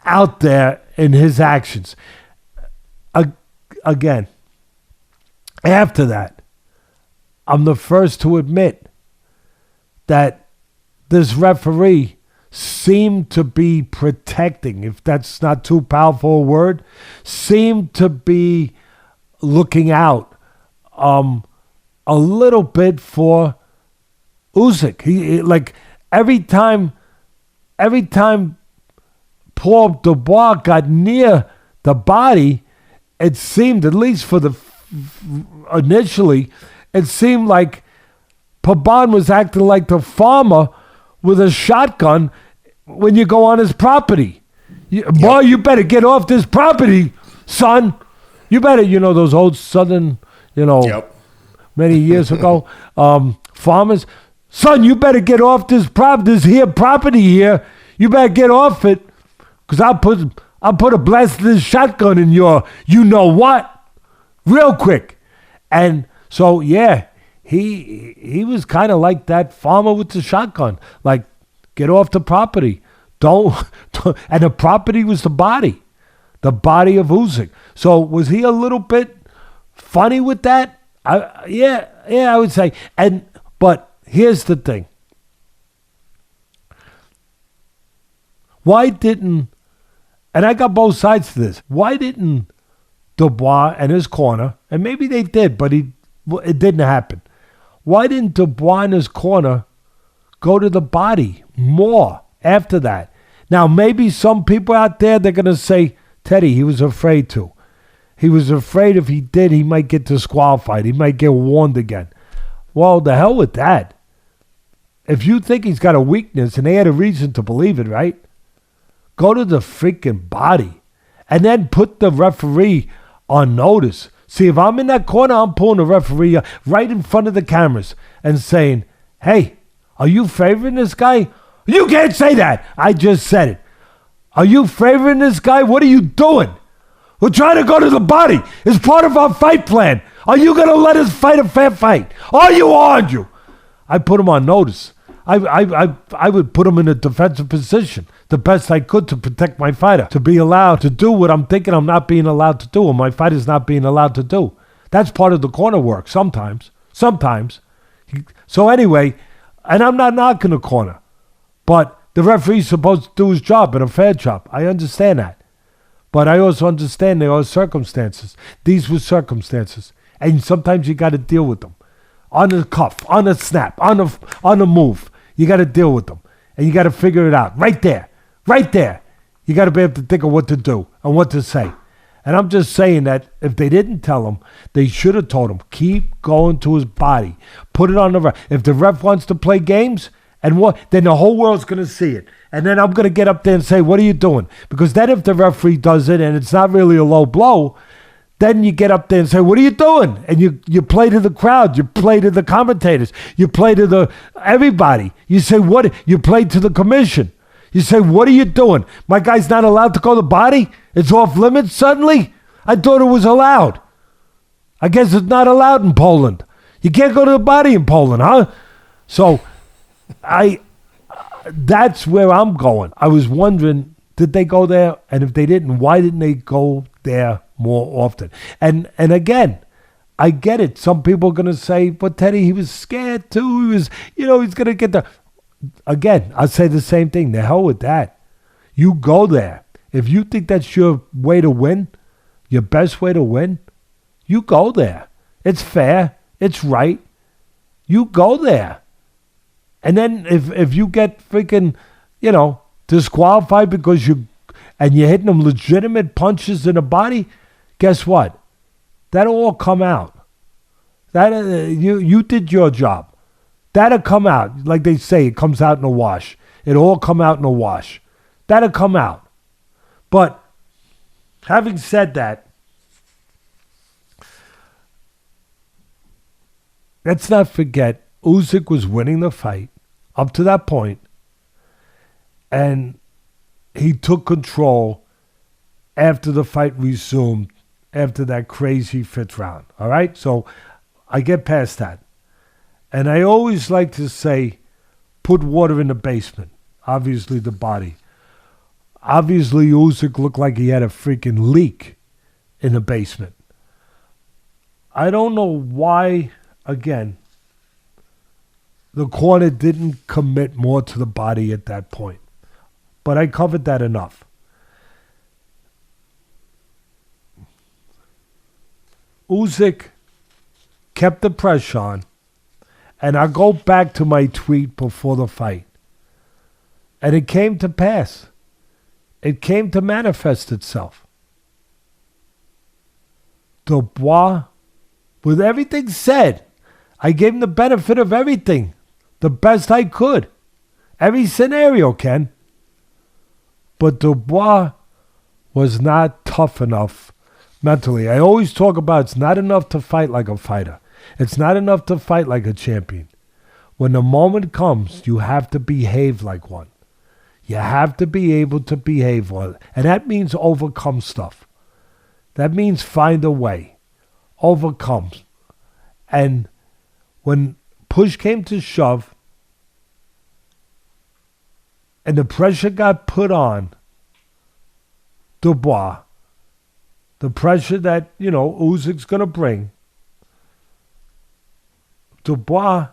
out there in his actions. Again, after that, I'm the first to admit that this referee seemed to be protecting, if that's not too powerful a word, seemed to be looking out a little bit for Usyk. He like every time Paul Dubois got near the body, it seemed, at least for initially, it seemed like Pabon was acting like the farmer with a shotgun when you go on his property. Boy, you better get off this property, son. You better, those old Southern, many years ago, farmers. Son, you better get off this property here. You better get off it, because I'll put a blasted shotgun in your you-know-what real quick. And so, yeah, he was kind of like that farmer with the shotgun. Like, get off the property. Don't. And the property was the body of Usyk. So was he a little bit funny with that? I would say. But here's the thing. Why didn't, and I got both sides to this, why didn't Dubois and his corner, and maybe they did, but it didn't happen. Why didn't Dubois and his corner go to the body more after that? Now, maybe some people out there, they're going to say, Teddy, he was afraid to. He was afraid if he did, he might get disqualified. He might get warned again. Well, the hell with that. If you think he's got a weakness, and they had a reason to believe it, right? Go to the freaking body. And then put the referee on notice. See, if I'm in that corner, I'm pulling the referee right in front of the cameras and saying, hey, are you favoring this guy? You can't say that. I just said it. Are you favoring this guy? What are you doing? We're trying to go to the body. It's part of our fight plan. Are you going to let us fight a fair fight? Are you or aren't you? I put him on notice. I would put him in a defensive position the best I could to protect my fighter, to be allowed to do what I'm thinking I'm not being allowed to do, or my fighter's not being allowed to do. That's part of the corner work sometimes. So anyway, and I'm not knocking the corner, but the referee's supposed to do his job and a fair job. I understand that. But I also understand there are circumstances. These were circumstances. And sometimes you got to deal with them. On the cuff, on the snap, on the move. You got to deal with them. And you got to figure it out. Right there. You got to be able to think of what to do and what to say. And I'm just saying that if they didn't tell him, they should have told him, keep going to his body. Put it on the ref. If the ref wants to play games, then the whole world's going to see it. And then I'm going to get up there and say, what are you doing? Because then if the referee does it and it's not really a low blow, then you get up there and say, what are you doing? And you play to the crowd. You play to the commentators. You play to everybody. You say, what? You play to the commission. You say, what are you doing? My guy's not allowed to go to the body? It's off limits suddenly? I thought it was allowed. I guess it's not allowed in Poland. You can't go to the body in Poland, huh? So that's where I'm going. I was wondering, did they go there? And if they didn't, why didn't they go there more often? And again, I get it. Some people are going to say, but Teddy, he was scared too. He was, he's going to get the... Again, I'll say the same thing. The hell with that. You go there. If you think that's your way to win, your best way to win, you go there. It's fair. It's right. You go there. And then if you get freaking, disqualified because you're hitting them legitimate punches in the body, guess what? That'll all come out. You did your job. That'll come out. Like they say, it comes out in a wash. It'll all come out in a wash. That'll come out. But having said that, let's not forget, Usyk was winning the fight up to that point, and he took control after the fight resumed, after that crazy fifth round. All right? So I get past that. And I always like to say, put water in the basement. Obviously, the body. Obviously, Usyk looked like he had a freaking leak in the basement. I don't know why, again, the corner didn't commit more to the body at that point. But I covered that enough. Usyk kept the pressure on. And I go back to my tweet before the fight. And it came to pass. It came to manifest itself. Dubois, with everything said, I gave him the benefit of everything. The best I could. Every scenario, Ken. But Dubois was not tough enough mentally. I always talk about it's not enough to fight like a fighter. It's not enough to fight like a champion. When the moment comes, you have to behave like one. You have to be able to behave well. And that means overcome stuff. That means find a way. Overcome. And when push came to shove, and the pressure got put on Dubois, the pressure that, Usyk's going to bring, Dubois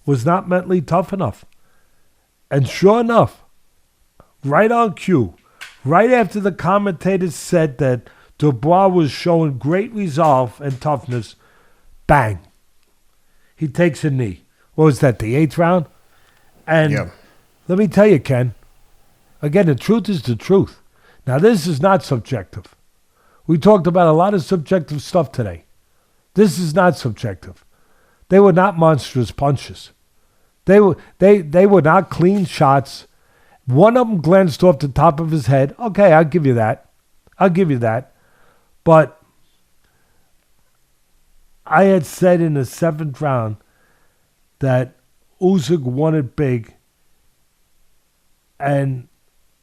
was not mentally tough enough. And sure enough, right on cue, right after the commentators said that Dubois was showing great resolve and toughness, bang, he takes a knee. What was that, the 8th round? And let me tell you, Ken, again, the truth is the truth. Now, this is not subjective. We talked about a lot of subjective stuff today. This is not subjective. They were not monstrous punches. They were not clean shots. One of them glanced off the top of his head. Okay, I'll give you that. But I had said in the 7th round that Usyk won it big. And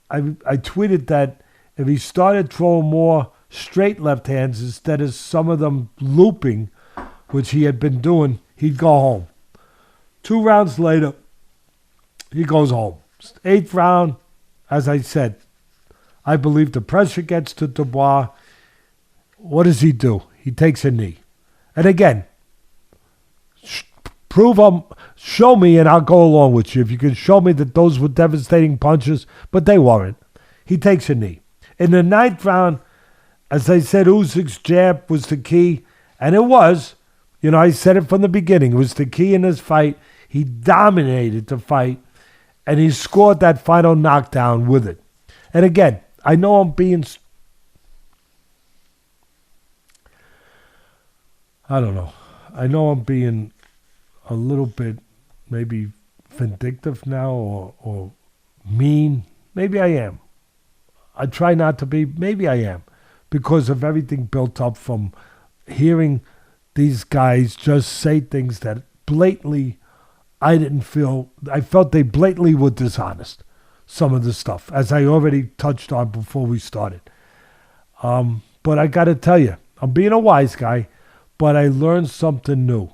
I tweeted that if he started throwing more straight left hands instead of some of them looping, which he had been doing, he'd go home. 2 rounds later, he goes home. 8th round, as I said, I believe the pressure gets to Dubois. What does he do? He takes a knee. And again, show me and I'll go along with you. If you can show me that those were devastating punches, but they weren't. He takes a knee. In the 9th round, as I said, Usyk's jab was the key, and it was. You know, I said it from the beginning. It was the key in this fight. He dominated the fight, and he scored that final knockdown with it. And again, I know I'm being... I don't know. I know I'm being a little bit maybe vindictive now or mean. Maybe I am. I try not to be. Maybe I am. Because of everything built up from hearing these guys just say things that blatantly I felt they blatantly were dishonest. Some of the stuff, as I already touched on before we started. But I got to tell you, I'm being a wise guy, but I learned something new.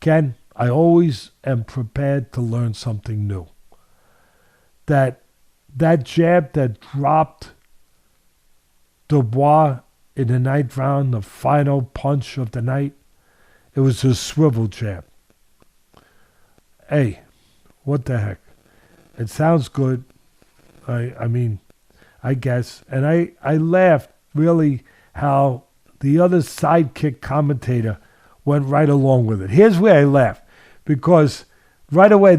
Ken, I always am prepared to learn something new. That jab that dropped Dubois in the 9th round, the final punch of the night, it was a swivel jab. Hey, what the heck? It sounds good. I mean, I guess. And I laughed really how the other sidekick commentator went right along with it. Here's where I laughed. Because right away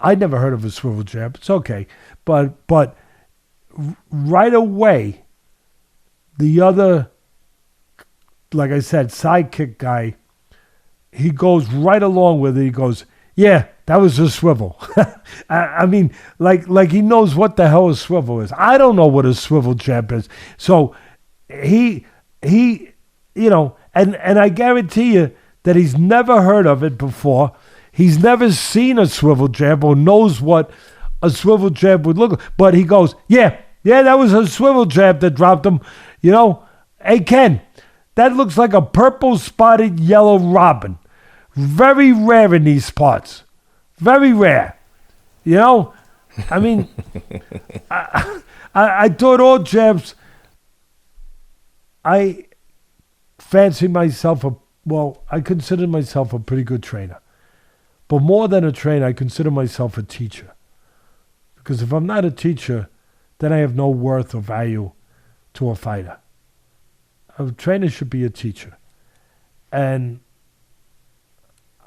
I never heard of a swivel jab. It's okay. But right away, the other, like I said, sidekick guy, he goes right along with it. He goes, yeah, that was a swivel. I mean, like he knows what the hell a swivel is. I don't know what a swivel jab is. So he you know, and I guarantee you that he's never heard of it before. He's never seen a swivel jab or knows what a swivel jab would look like. But he goes, yeah, that was a swivel jab that dropped him. You know, hey, Ken, that looks like a purple spotted yellow robin. Very rare in these parts. Very rare. You know, I mean, I thought all jabs, I fancy myself I consider myself a pretty good trainer. But more than a trainer, I consider myself a teacher. Because if I'm not a teacher, then I have no worth or value to a fighter. A trainer should be a teacher. And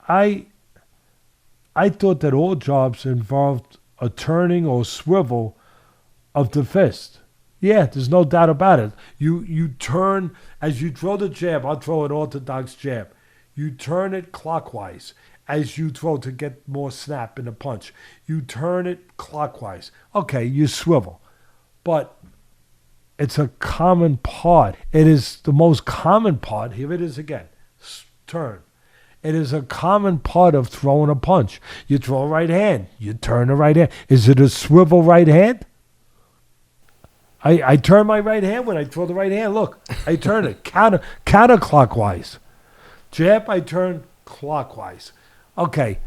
I thought that all jobs involved a turning or swivel of the fist. Yeah, there's no doubt about it. You turn, as you throw the jab, I'll throw an orthodox jab. You turn it clockwise as you throw to get more snap in the punch. You turn it clockwise. Okay, you swivel. But it's a common part. It is the most common part. Here it is again. Turn. It is a common part of throwing a punch. You throw a right hand. You turn a right hand. Is it a swivel right hand? I turn my right hand when I throw the right hand. Look, I turn it counterclockwise. Jab, I turn clockwise. Okay.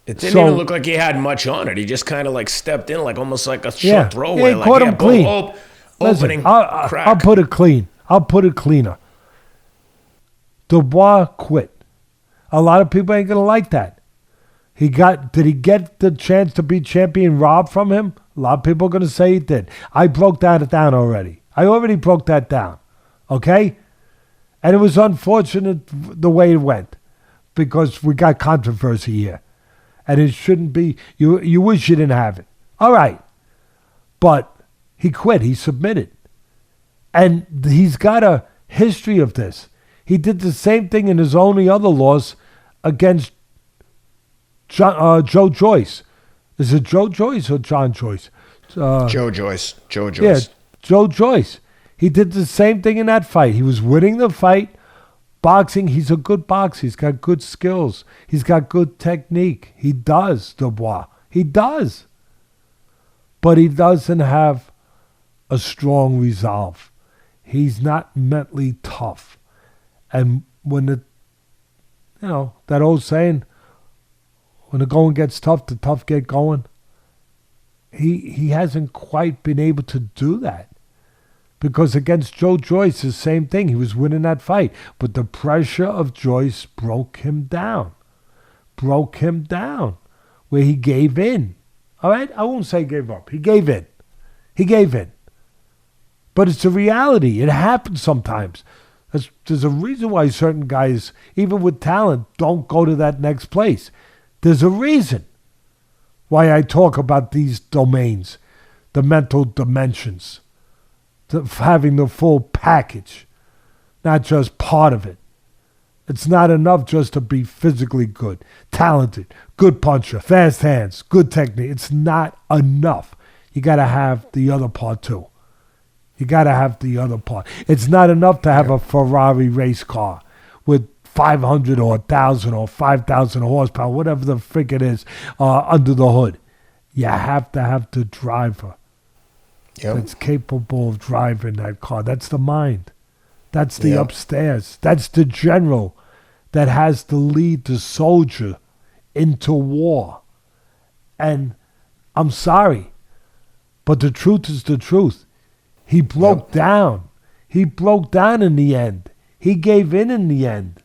It didn't even look like he had much on it. He just kind of like stepped in, like almost like a short throwaway. Yeah, he caught him clean. Opening. Listen, I'll put it clean. I'll put it cleaner. Dubois quit. A lot of people ain't going to like that. Did he get the chance to be champion robbed from him? A lot of people are going to say he did. I broke that down already. I already broke that down. Okay? And it was unfortunate the way it went because we got controversy here. And it shouldn't be. You wish you didn't have it. All right. But he quit. He submitted. And he's got a history of this. He did the same thing in his only other loss against Joe Joyce. Is it Joe Joyce or John Joyce? Joe Joyce. Yeah, Joe Joyce. He did the same thing in that fight. He was winning the fight. Boxing, he's a good boxer. He's got good skills. He's got good technique. He does, Dubois. He does. But he doesn't have a strong resolve. He's not mentally tough. And when that old saying, when the going gets tough, the tough get going, he hasn't quite been able to do that. Because against Joe Joyce, the same thing. He was winning that fight. But the pressure of Joyce broke him down. Where he gave in. All right? I won't say gave up. He gave in. But it's a reality. It happens sometimes. There's a reason why certain guys, even with talent, don't go to that next place. There's a reason why I talk about these domains, the mental dimensions, having the full package, not just part of it. It's not enough just to be physically good, talented, good puncher, fast hands, good technique. It's not enough. You got to have the other part too. It's not enough to have a Ferrari race car with 500 or 1,000 or 5,000 horsepower, whatever the frick it is, under the hood. You have to have the driver that's capable of driving that car. That's the mind. That's the upstairs. That's the general that has to lead the soldier into war. And I'm sorry, but the truth is the truth. He broke down. He broke down in the end. He gave in the end.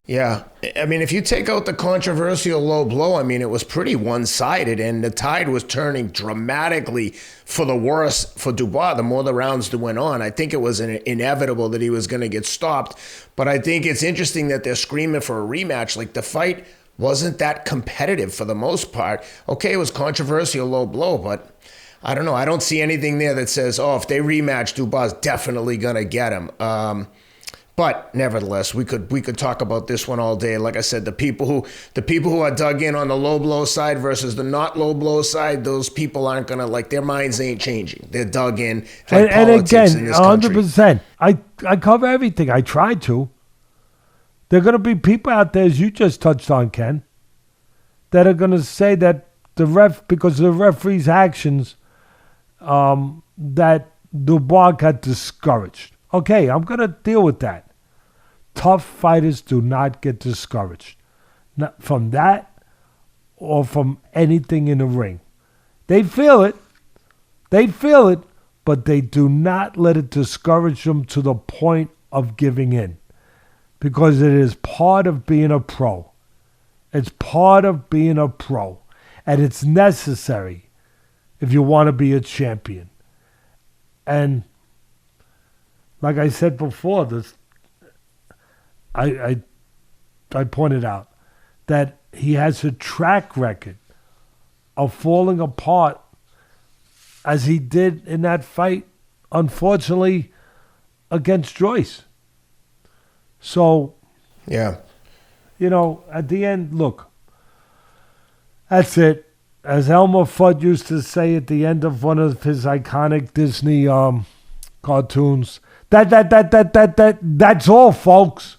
Yeah. I mean, if you take out the controversial low blow, I mean, it was pretty one-sided, and the tide was turning dramatically for the worse for Dubois the more the rounds went on. I think it was inevitable that he was going to get stopped, but I think it's interesting that they're screaming for a rematch. Like, the fight wasn't that competitive for the most part. Okay, it was controversial low blow, but I don't know. I don't see anything there that says, oh, if they rematch, Dubois is definitely going to get him. But nevertheless, we could talk about this one all day. Like I said, the people who are dug in on the low blow side versus the not low blow side, those people aren't gonna, like, their minds ain't changing. They're dug in. And again, 100%. I cover everything. I try to. There are gonna be people out there, as you just touched on, Ken, that are gonna say that because of the referee's actions, that Dubois got discouraged. Okay, I'm going to deal with that. Tough fighters do not get discouraged. Not from that or from anything in the ring. They feel it, but they do not let it discourage them to the point of giving in. Because it is part of being a pro. It's part of being a pro. And it's necessary if you want to be a champion. And like I said before, I pointed out that he has a track record of falling apart as he did in that fight, unfortunately, against Joyce. So, yeah, at the end, look, that's it. As Elmer Fudd used to say at the end of one of his iconic Disney cartoons, that's all, folks.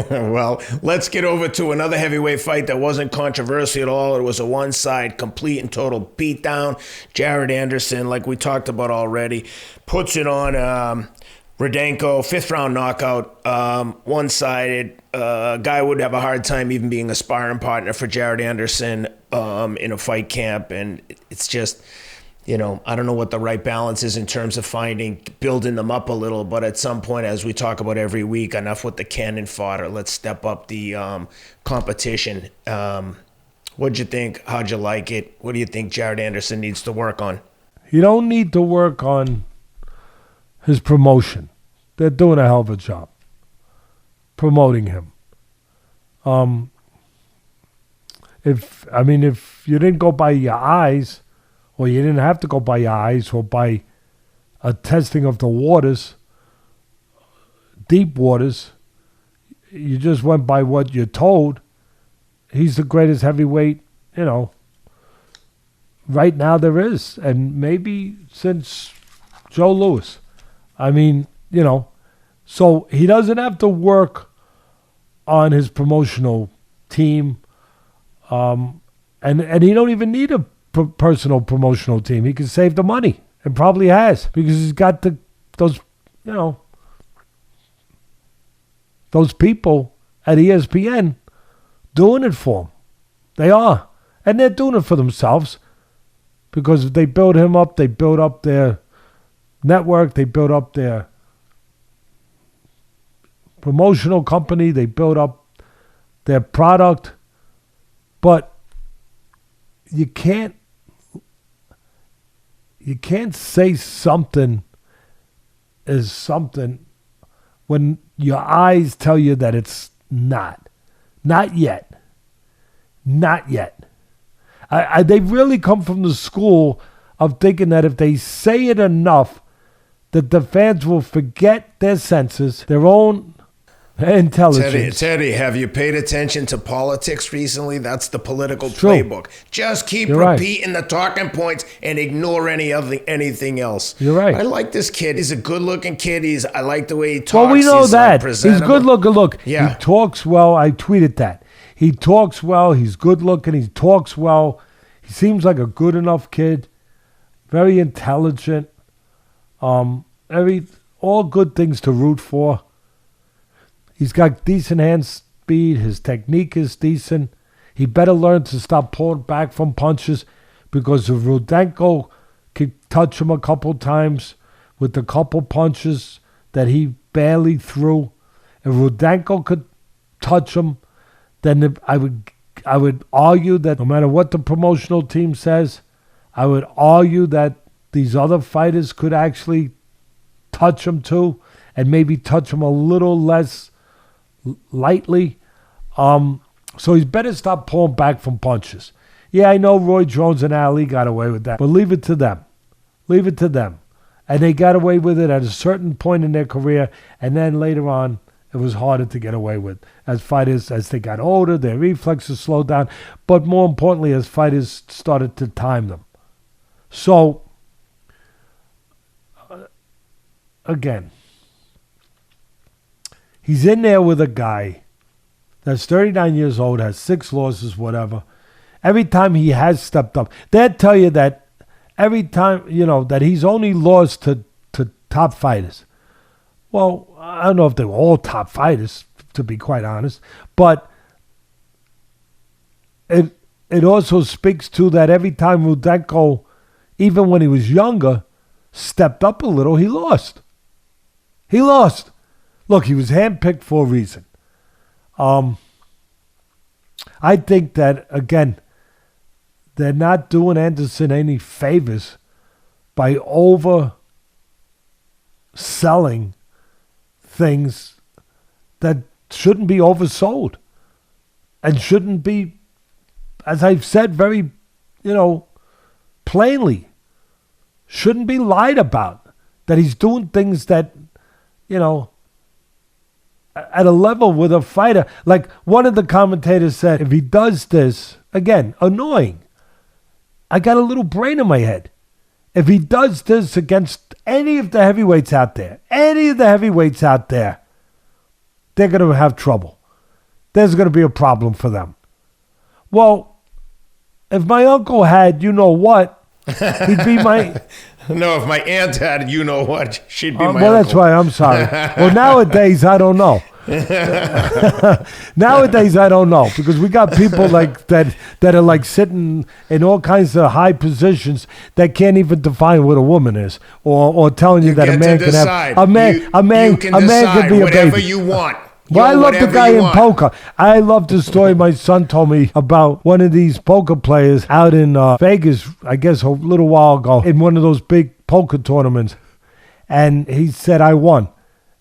Well, let's get over to another heavyweight fight that wasn't controversial at all. It was a one-side, complete and total beatdown. Jared Anderson, like we talked about already, puts it on Rudenko, fifth-round knockout, one-sided. Guy would have a hard time even being a sparring partner for Jared Anderson in a fight camp, and it's just... I don't know what the right balance is in terms of building them up a little, but at some point, as we talk about every week, enough with the cannon fodder. Let's step up the competition. What'd you think? How'd you like it? What do you think Jared Anderson needs to work on? You don't need to work on his promotion. They're doing a hell of a job promoting him. If you didn't go by your eyes, or you didn't have to go by your eyes, or by a testing of the waters, deep waters, you just went by what you're told, he's the greatest heavyweight, right now there is. And maybe since Joe Louis. So he doesn't have to work on his promotional team. And he don't even need a personal promotional team. He can save the money, and probably has, because he's got those people at ESPN doing it for him. They are. And they're doing it for themselves, because if they build him up, they build up their network, they build up their promotional company, they build up their product. But you can't say something is something when your eyes tell you that it's not. Not yet. Not yet. They really come from the school of thinking that if they say it enough, that the fans will forget their senses, their own intelligence. Teddy, have you paid attention to politics recently? That's the political playbook. Just keep repeating the talking points and ignore anything else. You're right. I like this kid. He's a good-looking kid. I like the way he talks. Well, we know that. He's good-looking. Look, yeah. He talks well. I tweeted that. He talks well. He's good-looking. He talks well. He seems like a good enough kid. Very intelligent. All good things to root for. He's got decent hand speed. His technique is decent. He better learn to stop pulling back from punches, because if Rudenko could touch him a couple times with the couple punches that he barely threw, if Rudenko could touch him, then I would argue that no matter what the promotional team says, I would argue that these other fighters could actually touch him too, and maybe touch him a little less lightly. So he's better stop pulling back from punches. Yeah, I know Roy Jones and Ali got away with that, but leave it to them. Leave it to them. And they got away with it at a certain point in their career, and then later on, it was harder to get away with. As fighters, as they got older, their reflexes slowed down, but more importantly, as fighters started to time them. So, again, he's in there with a guy that's 39 years old, has 6 losses, whatever. Every time he has stepped up, they'll tell you that every time, that he's only lost to top fighters. Well, I don't know if they were all top fighters, to be quite honest, but it also speaks to that every time Rudenko, even when he was younger, stepped up a little, he lost. He lost. Look, he was handpicked for a reason. I think that, again, they're not doing Anderson any favors by overselling things that shouldn't be oversold and shouldn't be, as I've said very, plainly, shouldn't be lied about. That he's doing things that, at a level with a fighter. Like one of the commentators said, if he does this, again, annoying. I got a little brain in my head. If he does this against any of the heavyweights out there, they're going to have trouble. There's going to be a problem for them. Well, if my uncle had, he'd be my... No, if my aunt had, she'd be my uncle. Well, that's right. I'm sorry. Well, nowadays, I don't know. Nowadays, I don't know, because we got people like that are like sitting in all kinds of high positions that can't even define what a woman is, or telling you that a man can have a man can be a whatever baby. you want. Well, I love the guy in poker. I love the story my son told me about one of these poker players out in Vegas, I guess a little while ago, in one of those big poker tournaments. And he said, I won.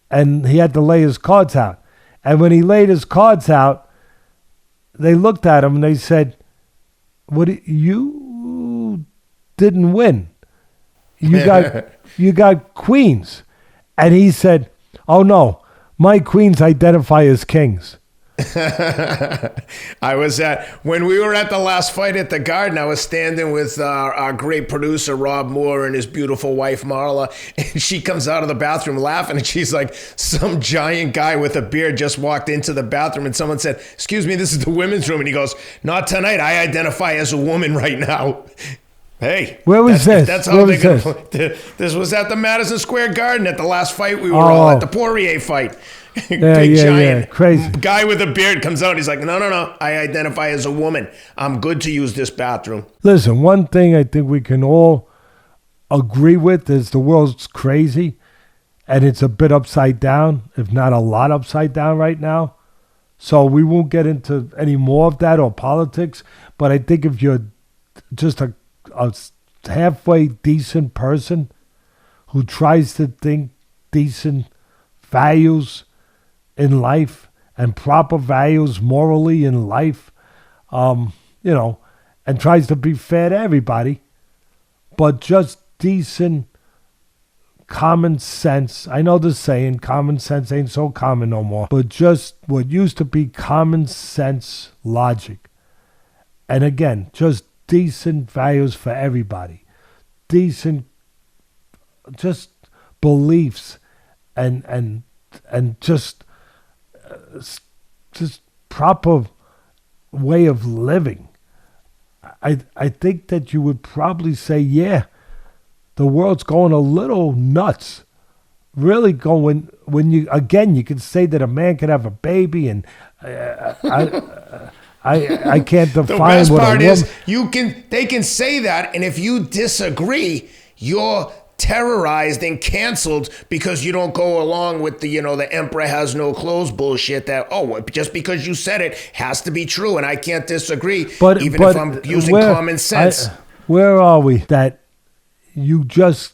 And he had to lay his cards out. And when he laid his cards out, they looked at him and they said, you didn't win. You got queens. And he said, oh no. My queens identify as kings. When we were at the last fight at the Garden, I was standing with our great producer, Rob Moore, and his beautiful wife, Marla. And she comes out of the bathroom laughing, and she's like, some giant guy with a beard just walked into the bathroom, and someone said, excuse me, this is the women's room. And he goes, not tonight. I identify as a woman right now. Hey, where was this? That's how they go. This was at the Madison Square Garden at the last fight we were all at, the Poirier fight. Big giant crazy guy with a beard comes out. He's like, no. I identify as a woman. I'm good to use this bathroom. Listen, one thing I think we can all agree with is the world's crazy, and it's a bit upside down, if not a lot upside down right now. So we won't get into any more of that or politics. But I think if you're just a halfway decent person who tries to think decent values in life and proper values morally in life, and tries to be fair to everybody, but just decent common sense. I know the saying, common sense ain't so common no more, but just what used to be common sense logic. And again, just decent values for everybody, decent just beliefs, and just proper way of living. I think that you would probably say, yeah, the world's going a little nuts. Really going, when you can say that a man can have a baby, and I can't define the best what part a woman is they can say that, and if you disagree, you're terrorized and canceled because you don't go along with the emperor has no clothes bullshit that just because you said it has to be true, and I can't disagree even if I'm using common sense. Where are we that you just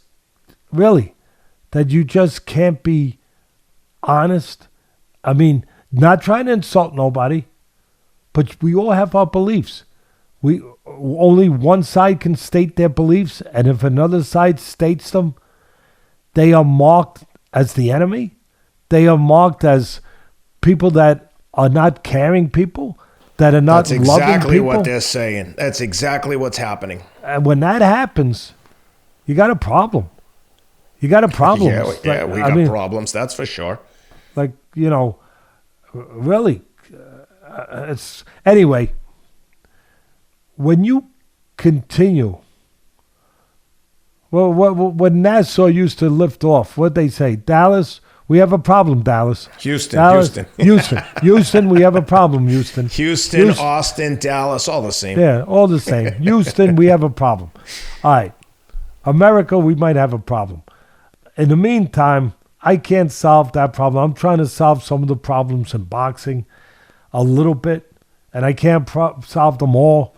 can't be honest? I mean, not trying to insult nobody, but we all have our beliefs. Only one side can state their beliefs, and if another side states them, they are marked as the enemy. They are marked as people that are not caring people, that are not loving people. That's exactly what they're saying. That's exactly what's happening. And when that happens, you got a problem. You got a problem. Yeah, we got problems, that's for sure. Like, really. Anyway, when you continue, when Nassau used to lift off, what'd they say? Dallas, we have a problem, Dallas. Houston, we have a problem, Houston. Houston, Austin, Dallas, all the same. Yeah, all the same. Houston, we have a problem. All right. America, we might have a problem. In the meantime, I can't solve that problem. I'm trying to solve some of the problems in boxing a little bit, and I can't solve them all.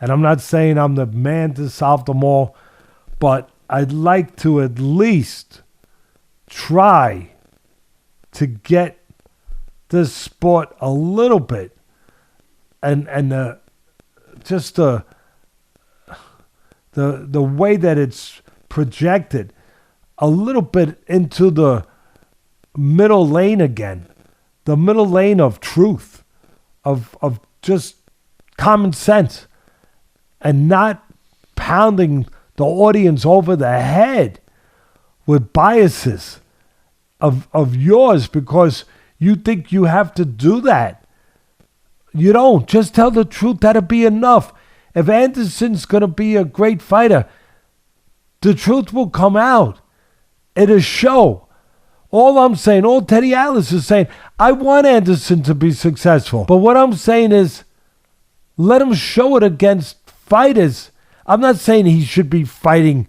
And I'm not saying I'm the man to solve them all, but I'd like to at least try to get this sport a little bit and just the way that it's projected a little bit into the middle lane again, the middle lane of truth, of just common sense, and not pounding the audience over the head with biases of yours because you think you have to do that. You don't. Just tell the truth. That'll be enough. If Anderson's going to be a great fighter, the truth will come out. It'll show. All I'm saying, all Teddy Atlas is saying, I want Anderson to be successful. But what I'm saying is, let him show it against fighters. I'm not saying he should be fighting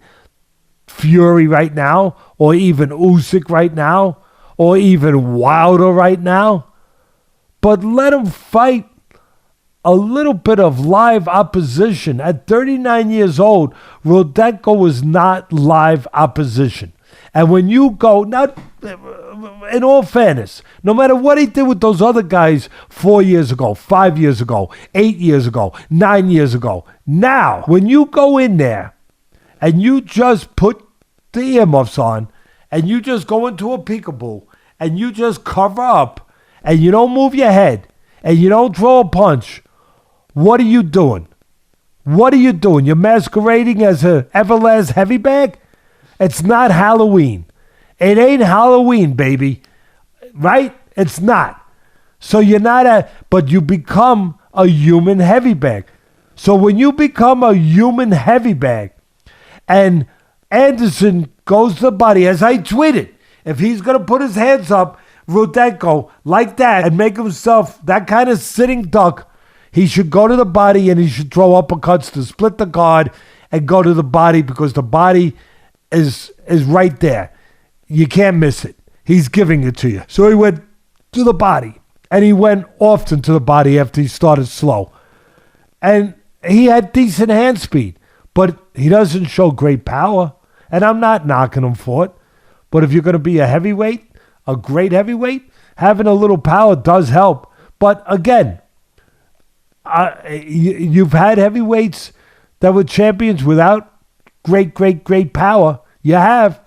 Fury right now, or even Usyk right now, or even Wilder right now. But let him fight a little bit of live opposition. At 39 years old, Rudenko was not live opposition. And when you go, now, in all fairness, no matter what he did with those other guys 4 years ago, 5 years ago, 8 years ago, 9 years ago, now, when you go in there and you just put the earmuffs on and you just go into a peekaboo and you just cover up and you don't move your head and you don't throw a punch, what are you doing? What are you doing? You're masquerading as a Everlast heavy bag? It's not Halloween. It ain't Halloween, baby. Right? It's not. So you're not but you become a human heavy bag. So when you become a human heavy bag and Anderson goes to the body, as I tweeted, if he's going to put his hands up, Rudenko, like that, and make himself that kind of sitting duck, he should go to the body and he should throw uppercuts to split the guard and go to the body, because the body is right there. You can't miss it. He's giving it to you. So he went to the body, and he went often to the body after he started slow. And he had decent hand speed, but he doesn't show great power. And I'm not knocking him for it. But if you're going to be a heavyweight, a great heavyweight, having a little power does help. But again, you've had heavyweights that were champions without great power. You have.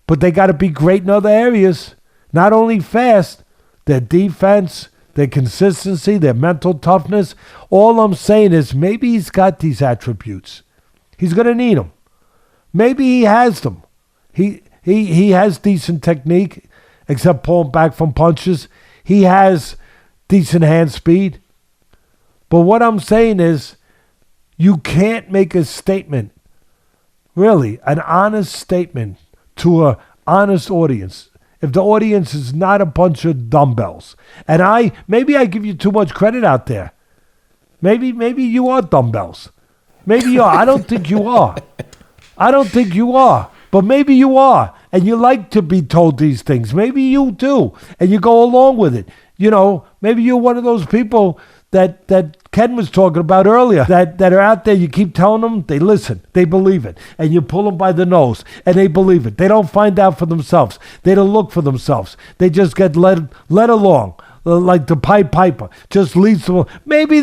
But they got to be great in other areas. Not only fast, their defense, their consistency, their mental toughness. All I'm saying is maybe he's got these attributes. He's going to need them. Maybe he has them. He has decent technique, except pulling back from punches. He has decent hand speed. But what I'm saying is, you can't make a statement, really, an honest statement to an honest audience, if the audience is not a bunch of dumbbells. And maybe I give you too much credit out there. Maybe you are dumbbells. Maybe you are. I don't think you are. I don't think you are. But maybe you are. And you like to be told these things. Maybe you do. And you go along with it. You know, maybe you're one of those people that Ken was talking about earlier, that are out there, you keep telling them, they listen, they believe it. And you pull them by the nose, and they believe it. They don't find out for themselves. They don't look for themselves. They just get led along, like the Pied Piper. Just leads them. Maybe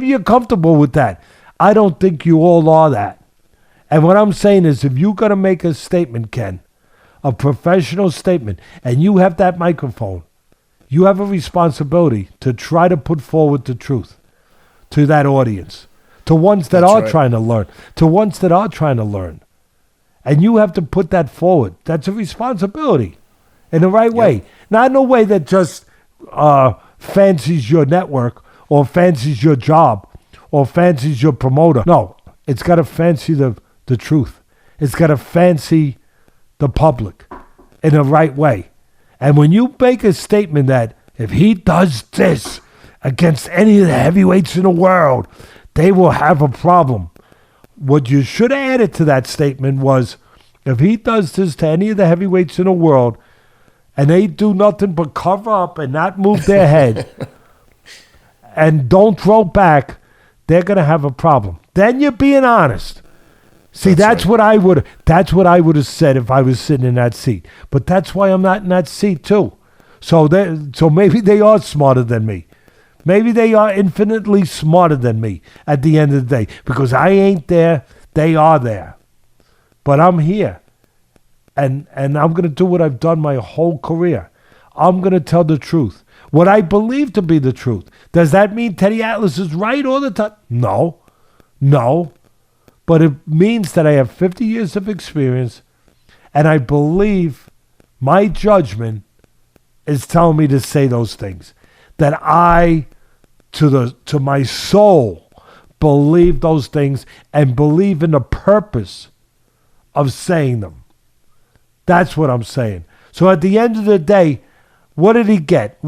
you're comfortable with that. I don't think you all are that. And what I'm saying is, if you're going to make a statement, Ken, a professional statement, and you have that microphone, you have a responsibility to try to put forward the truth to that audience, to ones that are trying to learn, And you have to put that forward. That's a responsibility in the right way. Not in a way that just fancies your network or fancies your job or fancies your promoter. No, it's got to fancy the truth. It's got to fancy the public in the right way. And when you make a statement that if he does this against any of the heavyweights in the world, they will have a problem. What you should have added to that statement was, if he does this to any of the heavyweights in the world and they do nothing but cover up and not move their head and don't throw back, they're going to have a problem. Then you're being honest. See, that's what I would have said if I was sitting in that seat. But that's why I'm not in that seat too. So maybe they are smarter than me. Maybe they are infinitely smarter than me at the end of the day. Because I ain't there, they are there. But I'm here. And I'm going to do what I've done my whole career. I'm going to tell the truth. What I believe to be the truth. Does that mean Teddy Atlas is right all the time? No. But it means that I have 50 years of experience, and I believe my judgment is telling me to say those things. That I, to my soul, believe those things and believe in the purpose of saying them. That's what I'm saying. So at the end of the day, what did he get?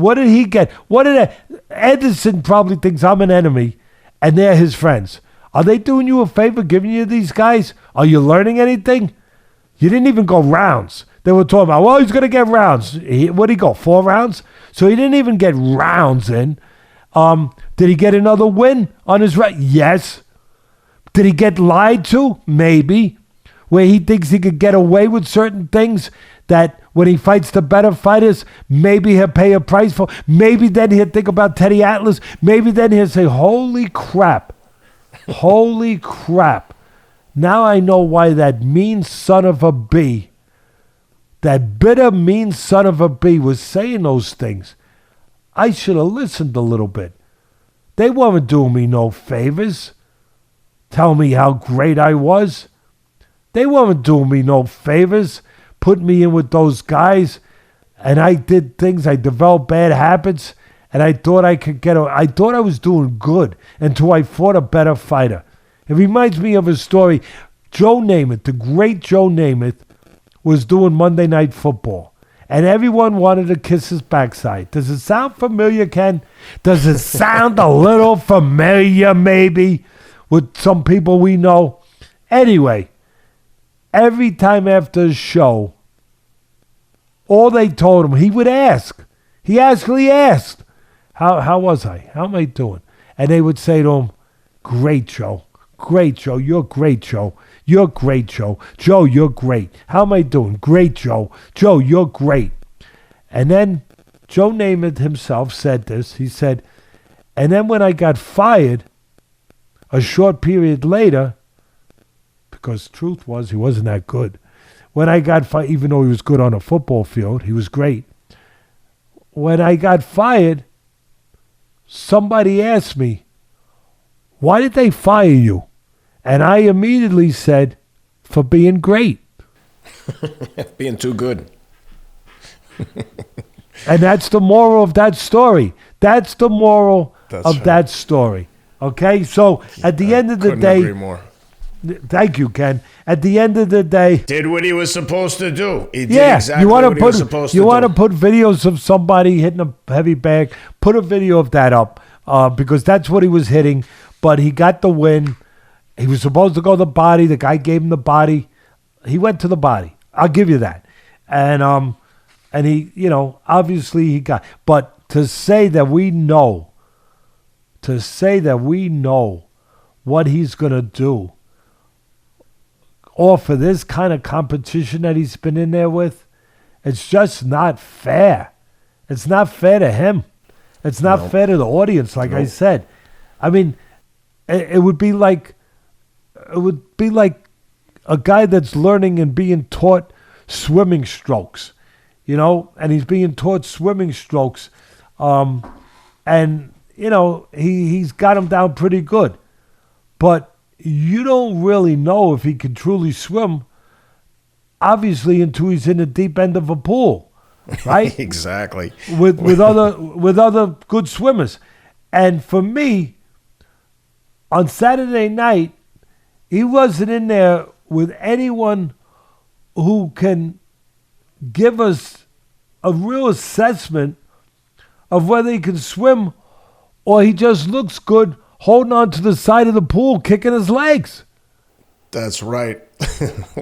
Anderson probably thinks I'm an enemy, and they're his friends. Are they doing you a favor, giving you these guys? Are you learning anything? You didn't even go rounds. They were talking about, well, he's going to get rounds. What did he go, 4 rounds? So he didn't even get rounds in. Did he get another win on his right? Yes. Did he get lied to? Maybe. Where he thinks he could get away with certain things that when he fights the better fighters, maybe he'll pay a price for. Maybe then he'll think about Teddy Atlas. Maybe then he'll say, holy crap. Holy crap. Now I know why that mean son of a B, that bitter, mean son of a B was saying those things. I should have listened a little bit. They weren't doing me no favors. Tell me how great I was. They weren't doing me no favors. Put me in with those guys. And I did things. I developed bad habits. And I thought I thought I was doing good until I fought a better fighter. It reminds me of a story. Joe Namath, the great Joe Namath, was doing Monday Night Football. And everyone wanted to kiss his backside. Does it sound familiar, Ken? Does it sound a little familiar, maybe, with some people we know? Anyway, every time after a show, all they told him, he would ask. He actually asked, how was I? How am I doing? And they would say to him, great, Joe. Great, Joe. You're great, Joe. You're great, Joe. Joe, you're great. How am I doing? Great, Joe. Joe, you're great. And then Joe Namath himself said this. He said, and then when I got fired, a short period later, because truth was he wasn't that good. When I got fired, even though he was good on a football field, he was great. When I got fired, somebody asked me, why did they fire you? And I immediately said, for being great. Being too good. And that's the moral of that story. That's the moral of that story. Okay? So at the end of the day, agree more. Thank you, Ken. At the end of the day, did what he was supposed to do. He did exactly what he was supposed to do. You want to put videos of somebody hitting a heavy bag, put a video of that up because that's what he was hitting. But he got the win. He was supposed to go to the body. The guy gave him the body. He went to the body. I'll give you that. And he, obviously he got. But to say that we know what he's going to do, or for this kind of competition that he's been in there with, it's just not fair. It's not fair to him. It's not fair to the audience, like I said. I mean, it would be like a guy that's learning and being taught swimming strokes, and he's being taught swimming strokes, and he's got him down pretty good, but you don't really know if he can truly swim, obviously, until he's in the deep end of a pool, right? Exactly. With other good swimmers, and for me, on Saturday night, he wasn't in there with anyone who can give us a real assessment of whether he can swim or he just looks good holding on to the side of the pool, kicking his legs. That's right.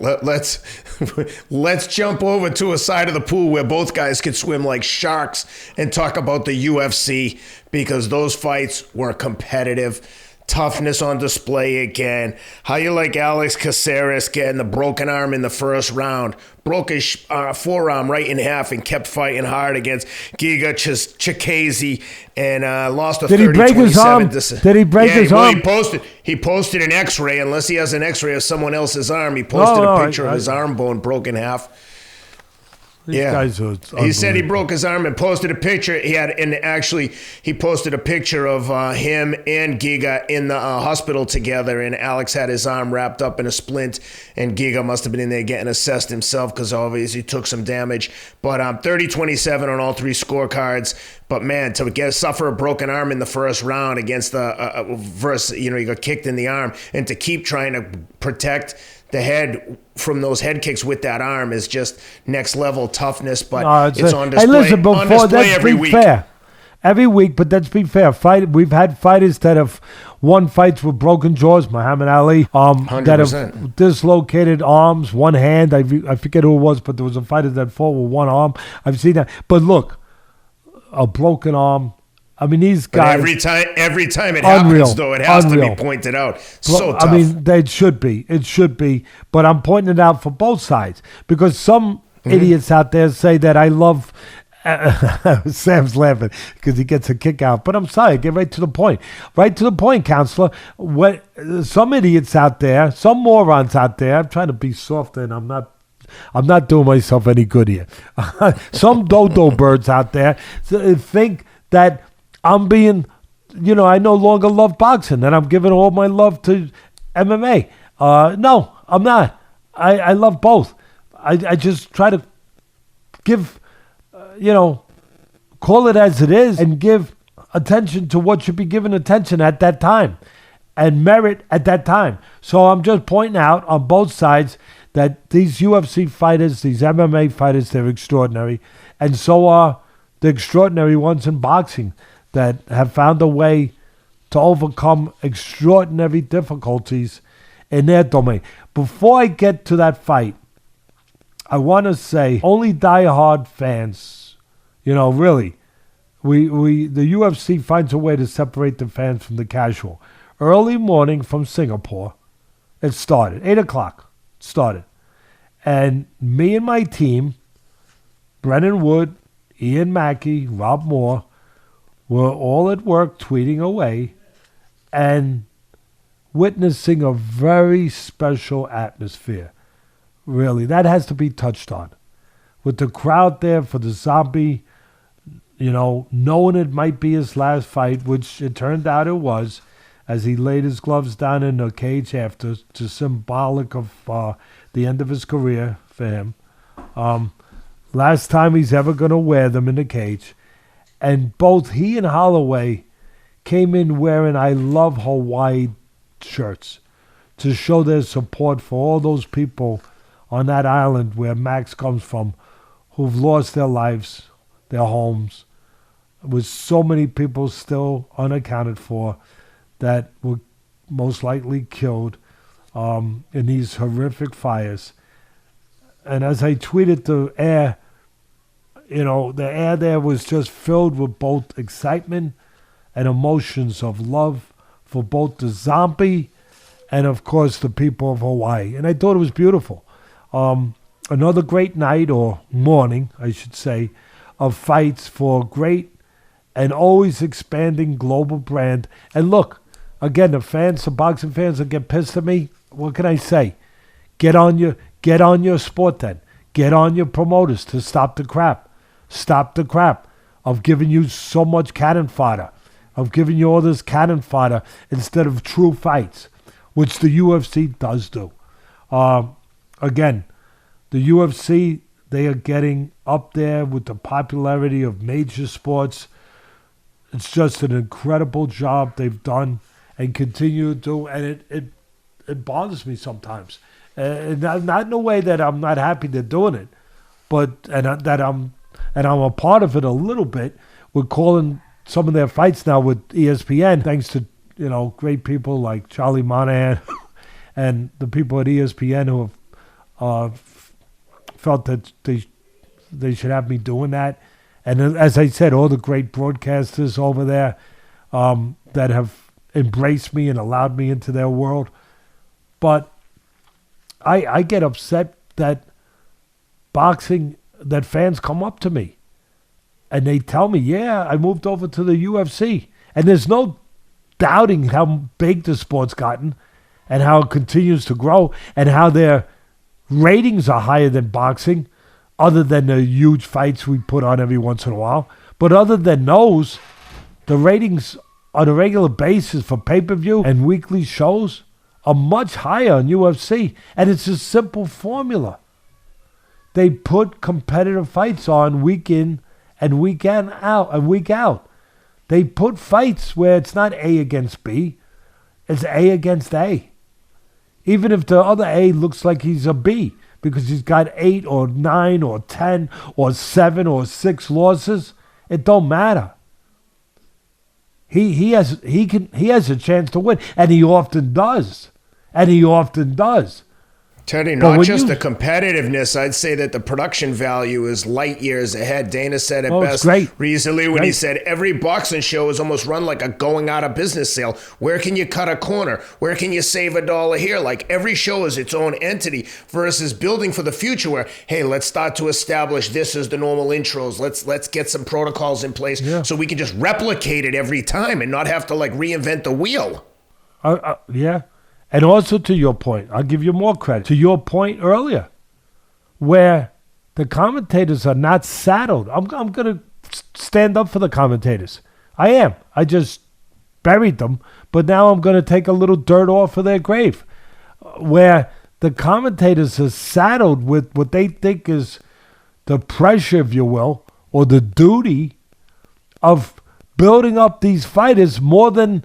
Let's jump over to a side of the pool where both guys could swim like sharks and talk about the UFC, because those fights were competitive. Toughness on display again. How you like Alex Caceres getting the broken arm in the first round? Broke his forearm right in half and kept fighting hard against Giga Chikadze and lost a 30-27 decision. Did he break his arm? Did he break his arm? He posted an X-ray. Unless he has an X-ray of someone else's arm, he posted a picture of his arm bone broken in half. These guys are he said he broke his arm and posted a picture. He posted a picture of him and Giga in the hospital together, and Alex had his arm wrapped up in a splint, and Giga must have been in there getting assessed himself because obviously he took some damage. But 30-27 on all three scorecards. But man, to suffer a broken arm in the first round against you got kicked in the arm, and to keep trying to protect the head from those head kicks with that arm is just next level toughness. But it's on display, hey, listen, on display every week. Fair. Every week, but let's be fair. We've had fighters that have won fights with broken jaws. Muhammad Ali, 100%. That have dislocated arms, one hand. I forget who it was, but there was a fighter that fought with one arm. I've seen that. But look, a broken arm. I mean, these guys. But every time it happens, though, it has to be pointed out. So tough. I mean, it should be. It should be. But I'm pointing it out for both sides because some idiots out there say that I love. Sam's laughing because he gets a kick out. But I'm sorry, get right to the point. Right to the point, counselor. What some idiots out there, some morons out there, I'm trying to be soft and I'm not doing myself any good here. Some dodo birds out there think that I'm being, I no longer love boxing and I'm giving all my love to MMA. No, I'm not. I love both. I just try to give... call it as it is and give attention to what should be given attention at that time and merit at that time. So I'm just pointing out on both sides that these UFC fighters, these MMA fighters, they're extraordinary. And so are the extraordinary ones in boxing that have found a way to overcome extraordinary difficulties in their domain. Before I get to that fight, I want to say only diehard fans, really, the UFC finds a way to separate the fans from the casual. Early morning from Singapore, it started. 8 o'clock, it started. And me and my team, Brennan Wood, Ian Mackey, Rob Moore, were all at work tweeting away and witnessing a very special atmosphere. Really, that has to be touched on. With the crowd there for the zombie, knowing it might be his last fight, which it turned out it was, as he laid his gloves down in the cage after, to symbolic of the end of his career for him. Last time he's ever going to wear them in the cage. And both he and Holloway came in wearing I Love Hawaii shirts to show their support for all those people on that island where Max comes from who've lost their lives, their homes, with so many people still unaccounted for that were most likely killed in these horrific fires. And as I tweeted the air, the air there was just filled with both excitement and emotions of love for both the zombie and, of course, the people of Hawaii. And I thought it was beautiful. Another great night, or morning, I should say, of fights for a great and always expanding global brand. And look, again, the boxing fans will get pissed at me. What can I say? Get on your sport then. Get on your promoters to stop the crap. Stop the crap of giving you so much cannon fodder, of giving you all this cannon fodder instead of true fights, which the UFC does do. Again, the UFC, they are getting up there with the popularity of major sports. It's just an incredible job they've done and continue to do, and it bothers me sometimes. Not in a way that I'm not happy they're doing it, but I'm a part of it a little bit. We're calling some of their fights now with ESPN, thanks to great people like Charlie Monahan and the people at ESPN who have felt that they should have me doing that. And as I said, all the great broadcasters over there that have embraced me and allowed me into their world. But I get upset that fans come up to me and they tell me, yeah, I moved over to the UFC. And there's no doubting how big the sport's gotten and how it continues to grow and how their ratings are higher than boxing, other than the huge fights we put on every once in a while. But other than those, the ratings on a regular basis for pay-per-view and weekly shows are much higher on UFC. And it's a simple formula. They put competitive fights on week in and week out. They put fights where it's not A against B, it's A against A. even if the other A looks like he's a B, because he's got 8 or 9 or 10 or 7 or 6 losses. It don't matter. He has a chance to win, and he often does. Teddy, not just the competitiveness. I'd say that the production value is light years ahead. Dana said it best recently when he said every boxing show is almost run like a going out of business sale. Where can you cut a corner? Where can you save $1 here? Like every show is its own entity versus building for the future where, hey, let's start to establish this as the normal intros. Let's get some protocols in place so we can just replicate it every time and not have to like reinvent the wheel. Yeah. And also to your point, I'll give you more credit. To your point earlier, where the commentators are not saddled. I'm going to stand up for the commentators. I am. I just buried them, but now I'm going to take a little dirt off of their grave. Where the commentators are saddled with what they think is the pressure, if you will, or the duty of building up these fighters more than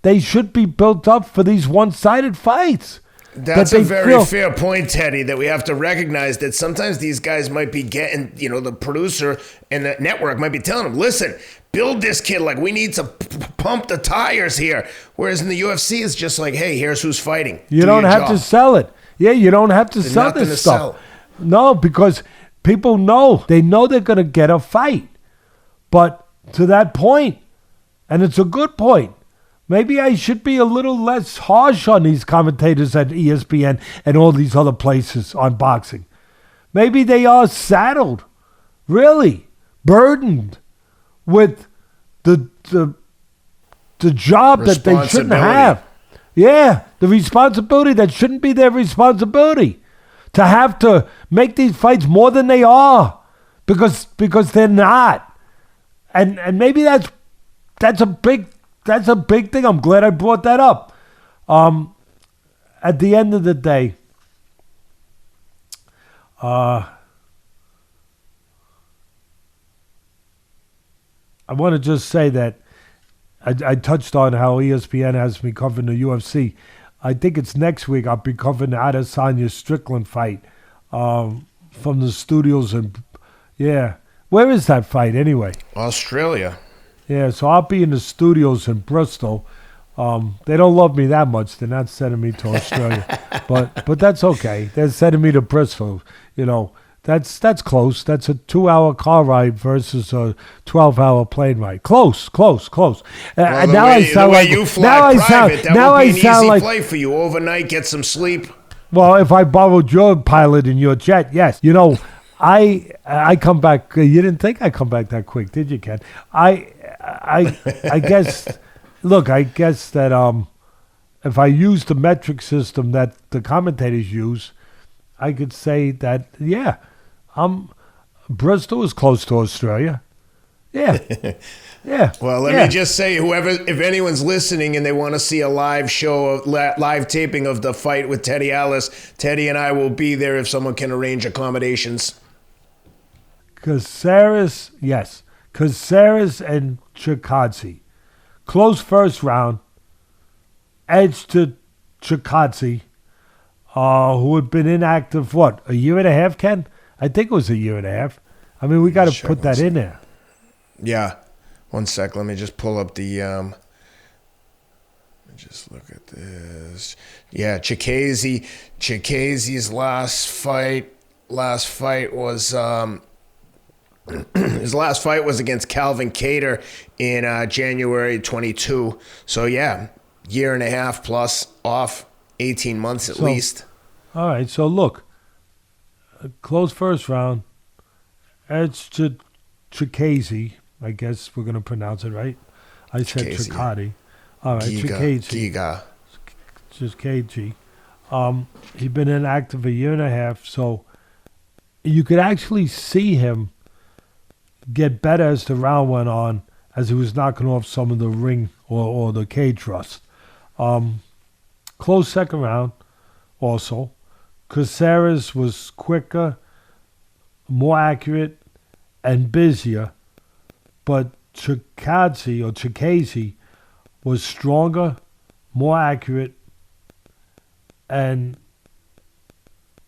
they should be built up for these one-sided fights. That's a very fair point, Teddy, that we have to recognize that sometimes these guys might be getting, the producer and the network might be telling them, listen, build this kid, like we need to pump the tires here. Whereas in the UFC, it's just like, hey, here's who's fighting. You don't have to sell it. Yeah, you don't have to sell this stuff. No, because people know. They know they're going to get a fight. But to that point, and it's a good point, maybe I should be a little less harsh on these commentators at ESPN and all these other places on boxing. Maybe they are saddled, really burdened with the job that they shouldn't have. Yeah, the responsibility that shouldn't be their responsibility. To have to make these fights more than they are because they're not. And maybe that's a big thing. I'm glad I brought that up. At the end of the day, I want to just say that I touched on how ESPN has me covering the UFC. I think it's next week I'll be covering the Adesanya Strickland fight from the studios. Where is that fight anyway? Australia. Yeah, so I'll be in the studios in Bristol. They don't love me that much. They're not sending me to Australia. but that's okay. They're sending me to Bristol. That's close. That's a 2-hour car ride versus a 12-hour plane ride. Close. And now I sound like you fly private. That would be an easy flight for you. Overnight, get some sleep. Well, if I borrowed your pilot in your jet, yes. I come back. You didn't think I'd come back that quick, did you, Ken? I guess. Look, I guess that if I use the metric system that the commentators use, I could say that Bristol is close to Australia. Yeah. Well, let me just say, if anyone's listening and they want to see a live show, live taping of the fight with Teddy Ellis, Teddy and I will be there if someone can arrange accommodations. Caceres, yes. Caceres and Chikadze. Close first round. Edge to Chikadze, who had been inactive, a year and a half, Ken? I think it was a year and a half. I mean, we got to put that in there. Yeah. 1 sec. Let me just pull up the... let me just look at this. Yeah, Chikadze's last fight was... his last fight was against Calvin Kattar in January 22. So, year and a half plus off, 18 months at least. All right, so look. Close first round. Edge to Chikadze. I guess we're going to pronounce it right. I said Chikadze. All right, Chikadze. Chikadze. He'd been inactive a year and a half, so you could actually see him get better as the round went on, as he was knocking off some of the ring or the cage rust. Close second round also. Caceres was quicker, more accurate, and busier, but Chikadze was stronger, more accurate, And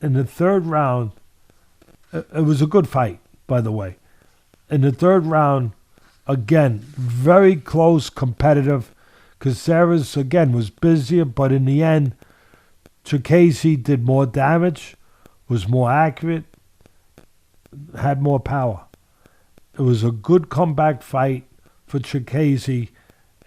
in the third round, it was a good fight, by the way. In the third round, again, very close, competitive. Caceres, again, was busier, but in the end, Chikadze did more damage, was more accurate, had more power. It was a good comeback fight for Chikadze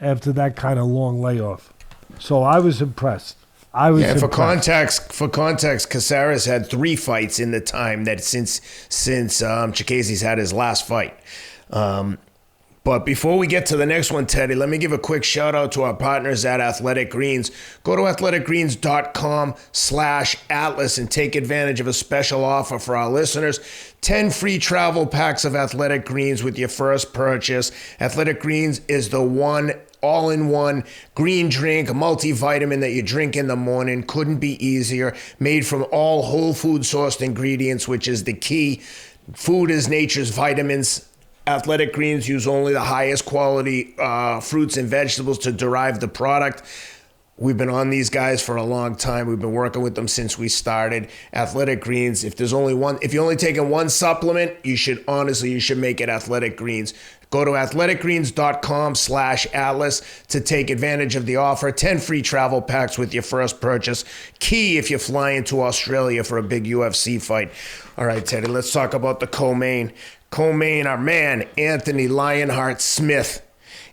after that kind of long layoff. So I was impressed. For context, Caceres had 3 fights in the time that since Chikadze's had his last fight. But before we get to the next one, Teddy, let me give a quick shout out to our partners at Athletic Greens. Go to athleticgreens.com/Atlas and take advantage of a special offer for our listeners. 10 free travel packs of Athletic Greens with your first purchase. Athletic Greens is the one all-in-one green drink, a multivitamin that you drink in the morning. Couldn't be easier. Made from all whole food sourced ingredients, which is the key. Food is nature's vitamins. Athletic Greens use only the highest quality fruits and vegetables to derive the product. We've been on these guys for a long time. We've been working with them since we started. Athletic Greens, if you're only taking one supplement, you should make it Athletic Greens. Go to athleticgreens.com/Atlas to take advantage of the offer. 10 free travel packs with your first purchase. Key if you're flying to Australia for a big UFC fight. All right, Teddy, let's talk about the co-main. Co-main, our man, Anthony Lionheart Smith,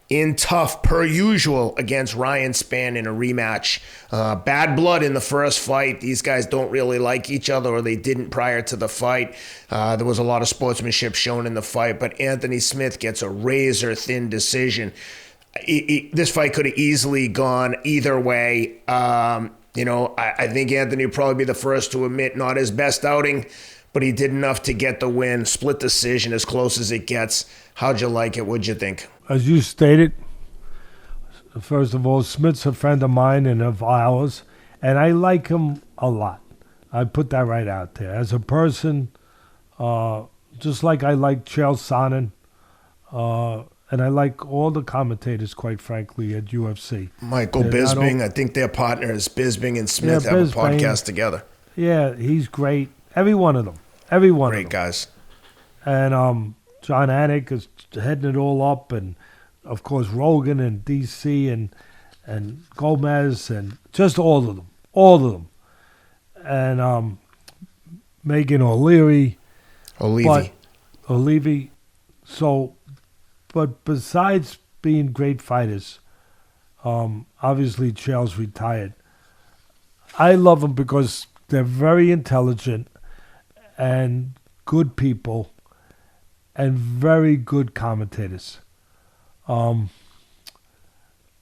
in tough, per usual, against Ryan Spann in a rematch. Bad blood in the first fight. These guys don't really like each other, or they didn't prior to the fight. There was a lot of sportsmanship shown in the fight, but Anthony Smith gets a razor-thin decision. This fight could have easily gone either way. I think Anthony will probably be the first to admit not his best outing, but he did enough to get the win. Split decision, as close as it gets. How'd you like it? What'd you think? As you stated, first of all, Smith's a friend of mine and of ours, and I like him a lot. I put that right out there. As a person, just like I like Chael Sonnen, and I like all the commentators, quite frankly, at UFC. Michael Bisping, I think they're partners. Bisping and Smith have a podcast together. Yeah, he's great. Every one of them. Every one of them. Great guys. And John Anik is heading it all up, and of course Rogan and DC and Gomez and just all of them. And Megan O'Leary. So, but besides being great fighters, obviously Chael's retired. I love them because they're very intelligent and good people and very good commentators.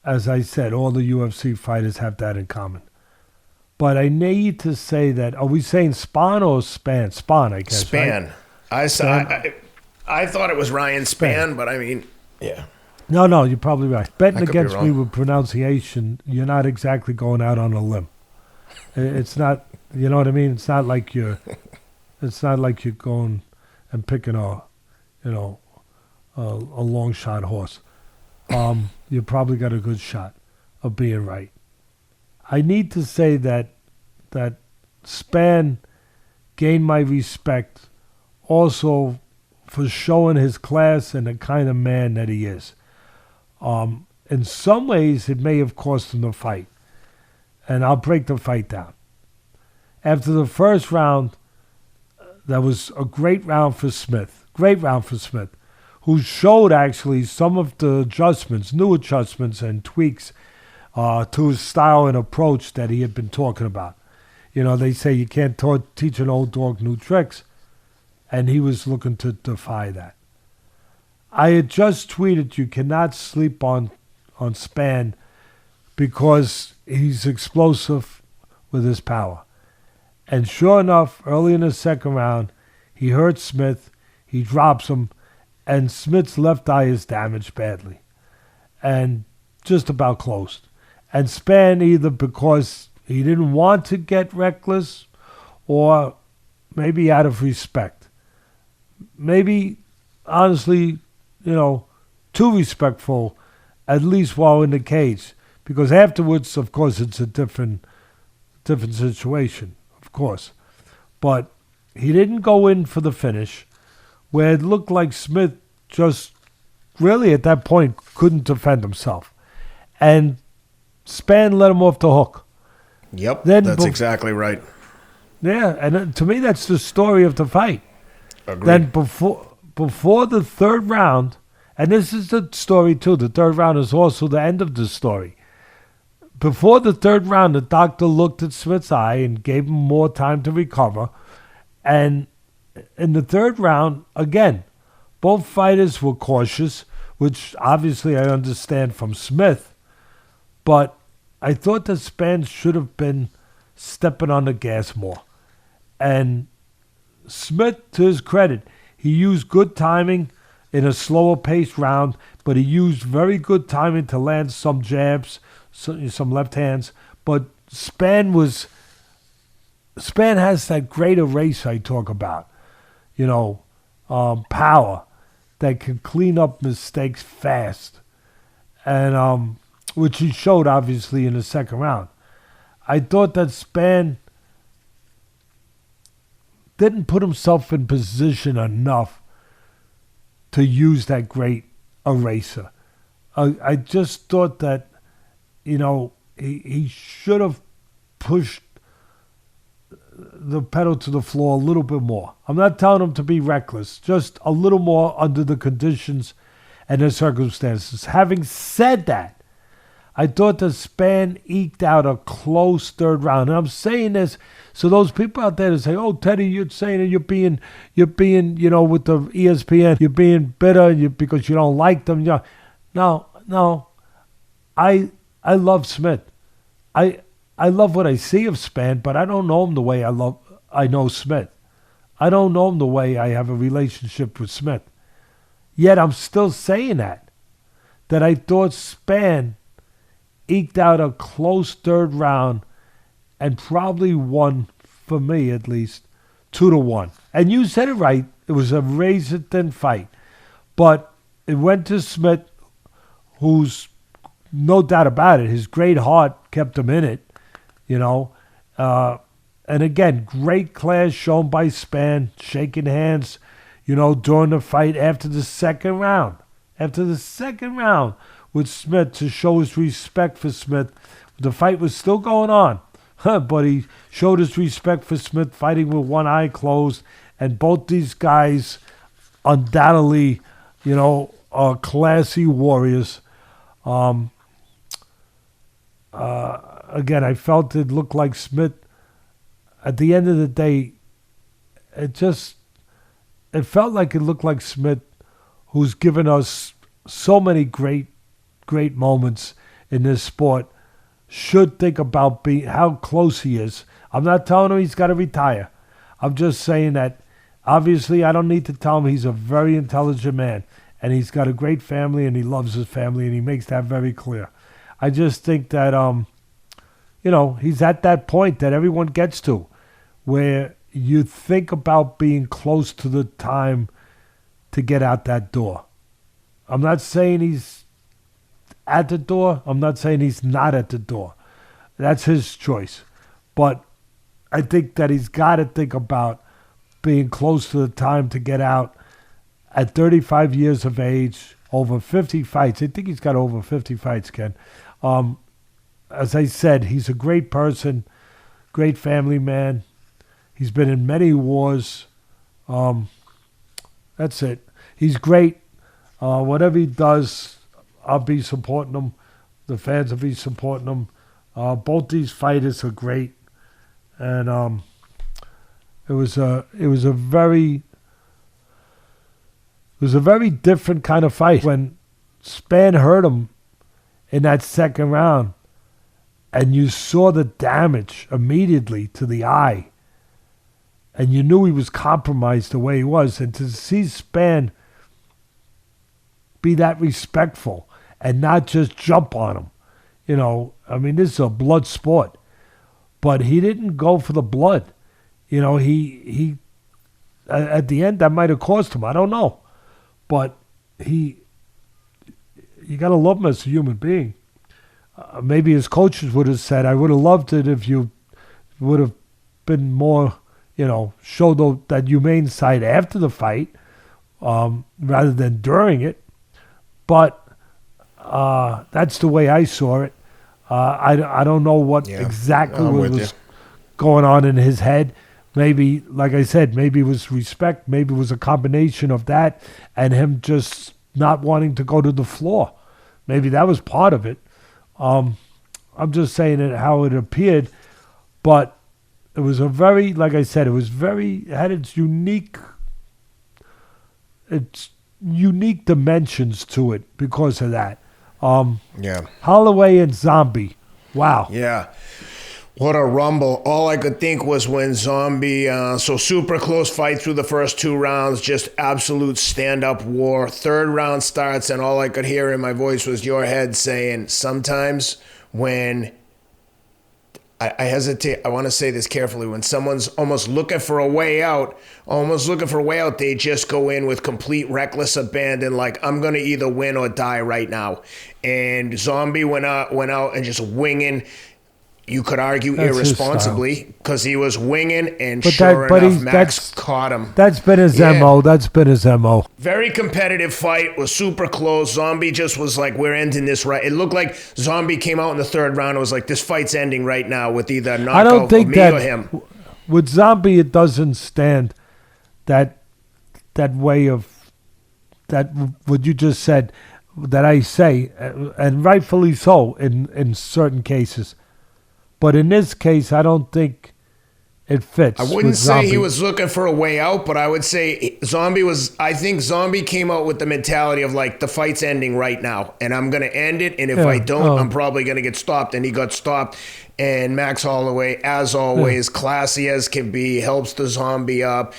As I said, all the UFC fighters have that in common. But I need to say that, are we saying Spann or Spann? Spann, I guess. Spann. Right? I thought it was Ryan Spann, but I mean, yeah. No, you're probably right. Betting against me with pronunciation, you're not exactly going out on a limb. It's not, you know what I mean? It's not like you're going and picking a long shot horse. You probably got a good shot of being right. I need to say that Spann gained my respect also for showing his class and the kind of man that he is. In some ways, it may have cost him the fight. And I'll break the fight down. After the first round, that was a great round for Smith. Who showed actually some of the new adjustments and tweaks to his style and approach that he had been talking about. You know, they say you can't teach an old dog new tricks, and he was looking to defy that. I had just tweeted you cannot sleep on Spann because he's explosive with his power. And sure enough, early in the second round, he hurt Smith, he drops him, and Smith's left eye is damaged badly and just about closed. And Spann, either because he didn't want to get reckless or maybe out of respect. Maybe, honestly, too respectful, at least while in the cage. Because afterwards, of course, it's a different different situation, of course. But he didn't go in for the finish, where it looked like Smith just really at that point couldn't defend himself. And Spann let him off the hook. Yep, that's exactly right. Yeah, and to me, that's the story of the fight. Agreed. Then before the third round, and this is the story too, the third round is also the end of the story. Before the third round, the doctor looked at Smith's eye and gave him more time to recover. And in the third round, again, both fighters were cautious, which obviously I understand from Smith. But I thought that Spann should have been stepping on the gas more. And Smith, to his credit, he used good timing in a slower paced round, but he used very good timing to land some jabs, some left hands. But Spann has that great eraser I talk about, power that can clean up mistakes fast, and which he showed obviously in the second round. I thought that Spann didn't put himself in position enough to use that great eraser. I just thought that, he should have pushed the pedal to the floor a little bit more. I'm not telling him to be reckless, just a little more under the conditions and the circumstances. Having said that, I thought that Spann eked out a close third round. And I'm saying this so those people out there that say, "Oh, Teddy, you're saying that you're being, with the ESPN, you're being bitter because you don't like them." No. I love Smith. I love what I see of Spann, but I don't know him the way I know Smith. I don't know him the way I have a relationship with Smith. Yet I'm still saying that I thought Spann eked out a close third round and probably won, for me at least, 2-1. And you said it right. It was a razor-thin fight. But it went to Smith, who's, no doubt about it, his great heart kept him in it, And again, great class shown by Spann, shaking hands, during the fight after the second round. After the second round with Smith, to show his respect for Smith. The fight was still going on, but he showed his respect for Smith, fighting with one eye closed. And both these guys, undoubtedly, are classy warriors. Again, I felt it looked like Smith, at the end of the day, it felt like it looked like Smith, who's given us so many great moments in this sport, should think about how close he is. I'm not telling him he's got to retire. I'm just saying that, obviously, I don't need to tell him he's a very intelligent man, and he's got a great family, and he loves his family, and he makes that very clear. I just think that, he's at that point that everyone gets to, where you think about being close to the time to get out that door. I'm not saying he's at the door. I'm not saying he's not at the door. That's his choice. But I think that he's got to think about being close to the time to get out at 35 years of age, over 50 fights. I think he's got over 50 fights, Ken. As I said, he's a great person, great family man. He's been in many wars. That's it. He's great. Whatever he does, I'll be supporting him. The fans will be supporting him. Both these fighters are great, and it was a very different kind of fight. When Spann hurt him in that second round, and you saw the damage immediately to the eye, and you knew he was compromised the way he was, and to see Spann be that respectful and not just jump on him. This is a blood sport. But he didn't go for the blood. He at the end, that might have cost him. I don't know. But you got to love him as a human being. Maybe his coaches would have said, "I would have loved it if you would have been more, show that humane side after the fight rather than during it. But that's the way I saw it. I don't know what exactly was going on in his head. Maybe, like I said, maybe it was respect. Maybe it was a combination of that and him just not wanting to go to the floor. Maybe that was part of it. I'm just saying it how it appeared. But it was a very, like I said, it had its unique dimensions to it because of that. Holloway and Zombie. Wow. Yeah. What a rumble. All I could think was when Zombie, so super close fight through the first 2 rounds, just absolute stand-up war. Third round starts, and all I could hear in my voice was your head saying, sometimes when, I hesitate, I want to say this carefully, when someone's almost looking for a way out, they just go in with complete reckless abandon, like, I'm going to either win or die right now. And Zombie went out and just winging. You could argue irresponsibly because he was winging, and Max caught him. That's been his MO. That's been his MO. Very competitive fight. Was super close. Zombie just was like, we're ending this right. It looked like Zombie came out in the third round and was like, this fight's ending right now with either knockout of me or him. With Zombie, it doesn't stand that way of that what you just said that I say, and rightfully so in certain cases. But in this case, I don't think it fits. I wouldn't say he was looking for a way out, but I would say I think Zombie came out with the mentality of like, the fight's ending right now, and I'm going to end it, and if I don't, I'm probably going to get stopped, and he got stopped. And Max Holloway, as always, classy as can be, helps the Zombie up.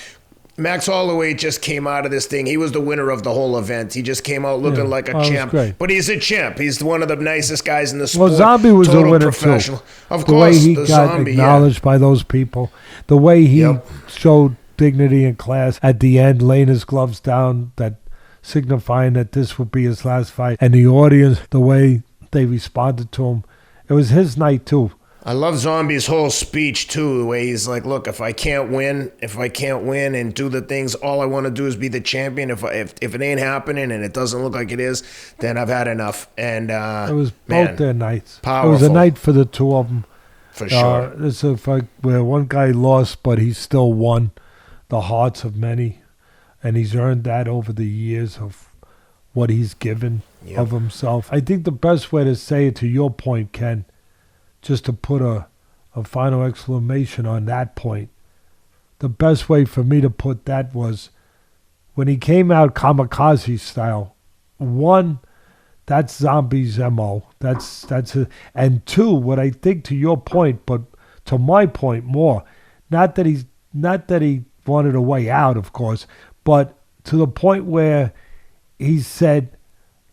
Max Holloway just came out of this thing. He was the winner of the whole event. He just came out looking like a champ. But he's a champ. He's one of the nicest guys in the sport. Well, Zombie was a winner too. Of course, the way he got acknowledged by those people, the way he showed dignity and class at the end, laying his gloves down, that signifying that this would be his last fight, and the audience, the way they responded to him, it was his night too. I love Zombie's whole speech, too, the way he's like, look, if I can't win and do the things, all I want to do is be the champion. If it ain't happening and it doesn't look like it is, then I've had enough. And it was both their nights. Powerful. It was a night for the two of them. For sure. It's a fight where one guy lost, but he still won the hearts of many. And he's earned that over the years of what he's given of himself. I think the best way to say it, to your point, Ken, just to put a final exclamation on that point, the best way for me to put that was when he came out kamikaze style. One, that's Zombie's MO. That's a, and two, what I think, to your point, but to my point more, not that he wanted a way out, of course, but to the point where he said,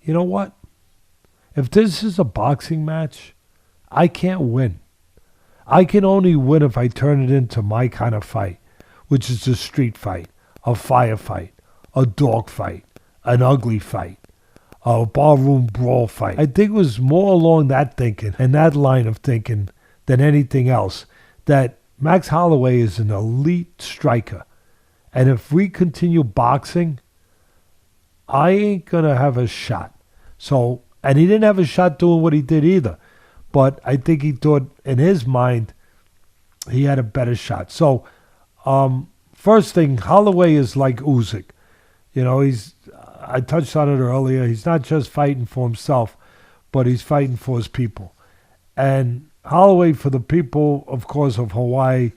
you know what? If this is a boxing match, I can't win. I can only win if I turn it into my kind of fight, which is a street fight, a firefight, a dog fight, an ugly fight, a barroom brawl fight. I think it was more along that thinking and that line of thinking than anything else, that Max Holloway is an elite striker. And if we continue boxing, I ain't going to have a shot. So, and he didn't have a shot doing what he did either. But I think he thought in his mind he had a better shot. So, first thing, Holloway is like Usyk. You know, I touched on it earlier. He's not just fighting for himself, but he's fighting for his people. And Holloway, for the people, of course, of Hawaii,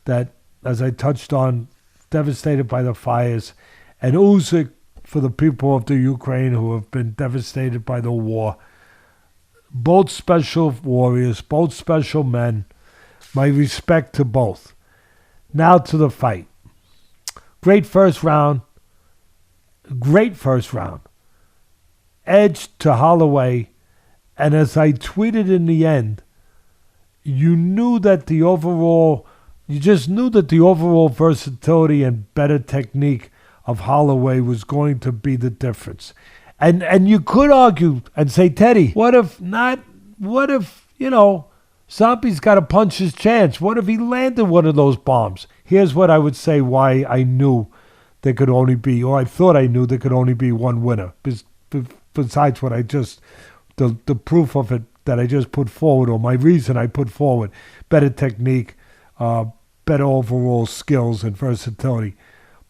that, as I touched on, devastated by the fires. And Usyk, for the people of the Ukraine who have been devastated by the war. Both special warriors, both special men. My respect to both. Now to the fight. Great first round. Edge to Holloway. And as I tweeted in the end, you just knew that the overall versatility and better technique of Holloway was going to be the difference. And you could argue and say, Teddy, what if, Zombie's got to punch his chance. What if he landed one of those bombs? Here's what I would say why I knew there could only be, or I thought I knew there could only be one winner. Besides what I just, the proof of it that I just put forward, or my reason I put forward. Better technique, better overall skills and versatility.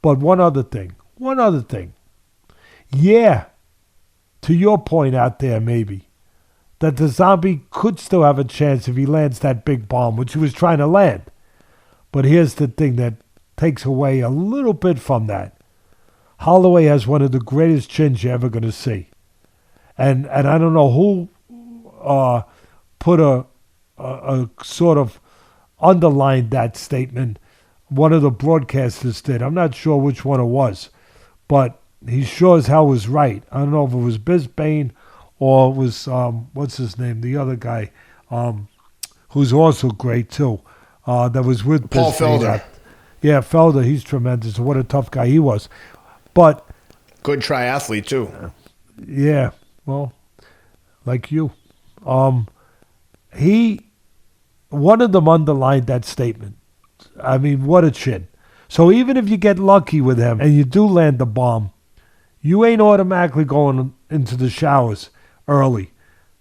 But one other thing. Yeah, to your point out there, maybe, that the Zombie could still have a chance if he lands that big bomb, which he was trying to land. But here's the thing that takes away a little bit from that. Holloway has one of the greatest chins you're ever going to see. And I don't know who put a sort of underlined that statement. One of the broadcasters did. I'm not sure which one it was. But he sure as hell was right. I don't know if it was Bisbane or it was, what's his name, the other guy, who's also great too, that was with Paul Bisbane. Felder. Yeah, Felder, he's tremendous. What a tough guy he was. But good triathlete too. Yeah, well, like you. One of them underlined that statement. I mean, what a chin. So even if you get lucky with him and you do land the bomb, you ain't automatically going into the showers early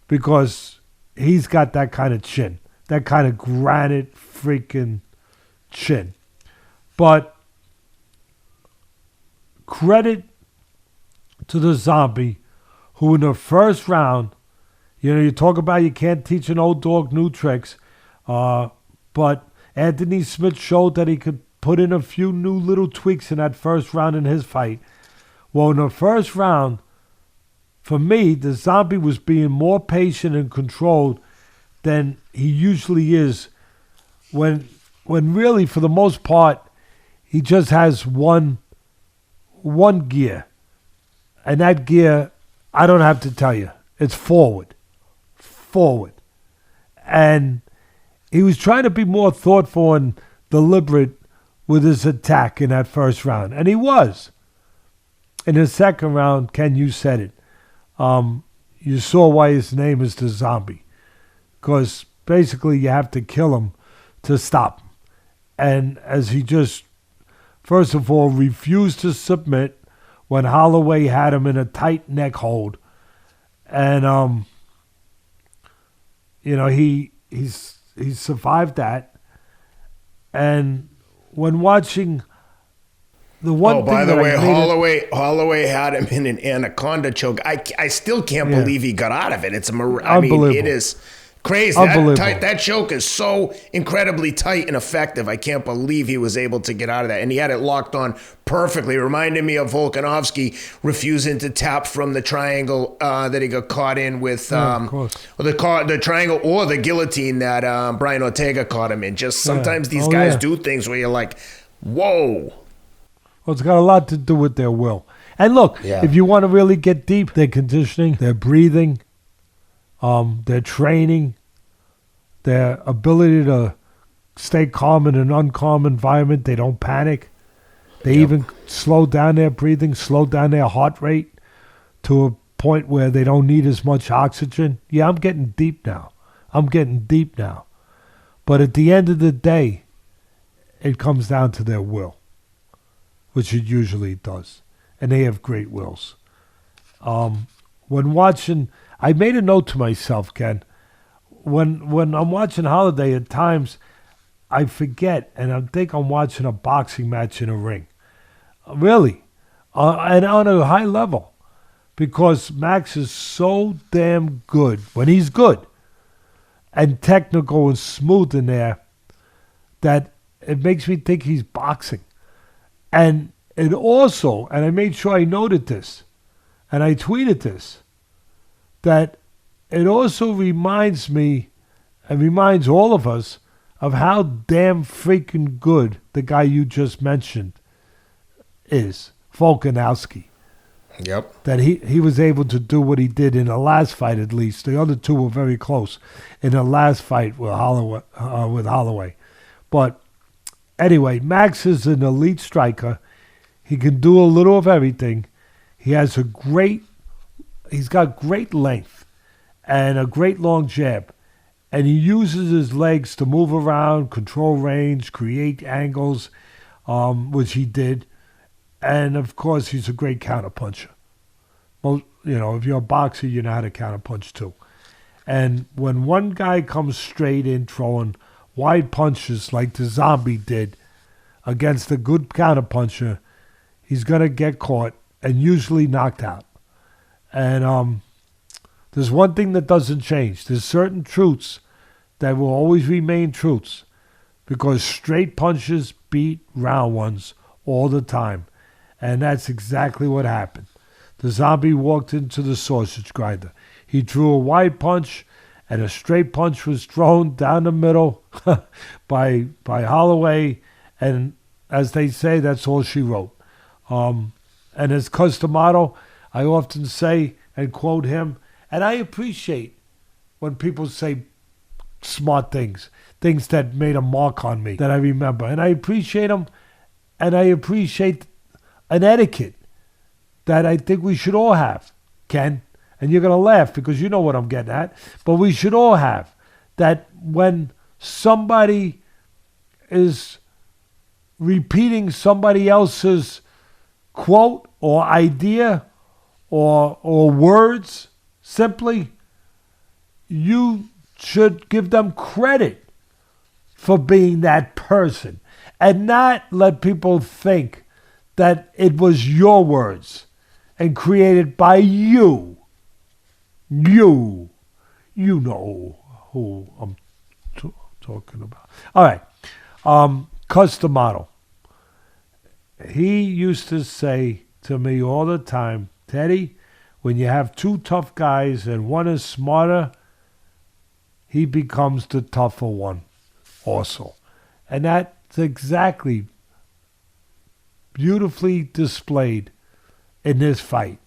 because he's got that kind of chin, that kind of granite freaking chin. But credit to the Zombie, who in the first round, you talk about you can't teach an old dog new tricks, but Anthony Smith showed that he could put in a few new little tweaks in that first round in his fight. Well, in the first round, for me, the Zombie was being more patient and controlled than he usually is when really, for the most part, he just has one gear. And that gear, I don't have to tell you, it's forward. And he was trying to be more thoughtful and deliberate with his attack in that first round. And he was. In the second round, Ken, you said it. You saw why his name is the Zombie. Because basically you have to kill him to stop him. And as he just, first of all, refused to submit when Holloway had him in a tight neck hold. And, he survived that. And when watching the one thing by the that way, Holloway had him in an anaconda choke. I still can't believe he got out of it. I mean, it is crazy. That choke is so incredibly tight and effective. I can't believe he was able to get out of that. And he had it locked on perfectly. It reminded me of Volkanovski refusing to tap from the triangle that he got caught in with the triangle or the guillotine that Brian Ortega caught him in. Just sometimes these guys do things where you're like, whoa. Well, it's got a lot to do with their will. And look, if you want to really get deep, their conditioning, their breathing, their training, their ability to stay calm in an uncalm environment. They don't panic. They even slow down their breathing, slow down their heart rate to a point where they don't need as much oxygen. Yeah, I'm getting deep now. But at the end of the day, it comes down to their will, which it usually does. And they have great wills. When watching, I made a note to myself, Ken. When I'm watching Holiday, at times I forget, and I think I'm watching a boxing match in a ring. Really. And on a high level. Because Max is so damn good, when he's good, and technical and smooth in there, that it makes me think he's boxing. And it also, and I made sure I noted this, and I tweeted this, that it also reminds me, and reminds all of us, of how damn freaking good the guy you just mentioned is, Volkanovski. Yep. That he was able to do what he did in the last fight, at least. The other two were very close in the last fight with Holloway. But anyway, Max is an elite striker. He can do a little of everything. He's got great length and a great long jab. And he uses his legs to move around, control range, create angles, which he did. And, of course, he's a great counterpuncher. Most, if you're a boxer, you know how to counterpunch too. And when one guy comes straight in throwing wide punches like the Zombie did against a good counterpuncher, he's going to get caught and usually knocked out. And there's one thing that doesn't change. There's certain truths that will always remain truths because straight punches beat round ones all the time. And that's exactly what happened. The Zombie walked into the sausage grinder. He threw a wide punch, and a straight punch was thrown down the middle by Holloway. And as they say, that's all she wrote. And as Cus D'Amato, I often say and quote him, and I appreciate when people say smart things that made a mark on me that I remember. And I appreciate them, and I appreciate an etiquette that I think we should all have, Ken. And you're going to laugh because you know what I'm getting at. But we should all have that when somebody is repeating somebody else's quote or idea or words, simply, you should give them credit for being that person and not let people think that it was your words and created by you. You know who I'm talking about. All right. Cus D'Amato. He used to say to me all the time, Teddy, when you have two tough guys and one is smarter, he becomes the tougher one also. And that's exactly beautifully displayed in this fight.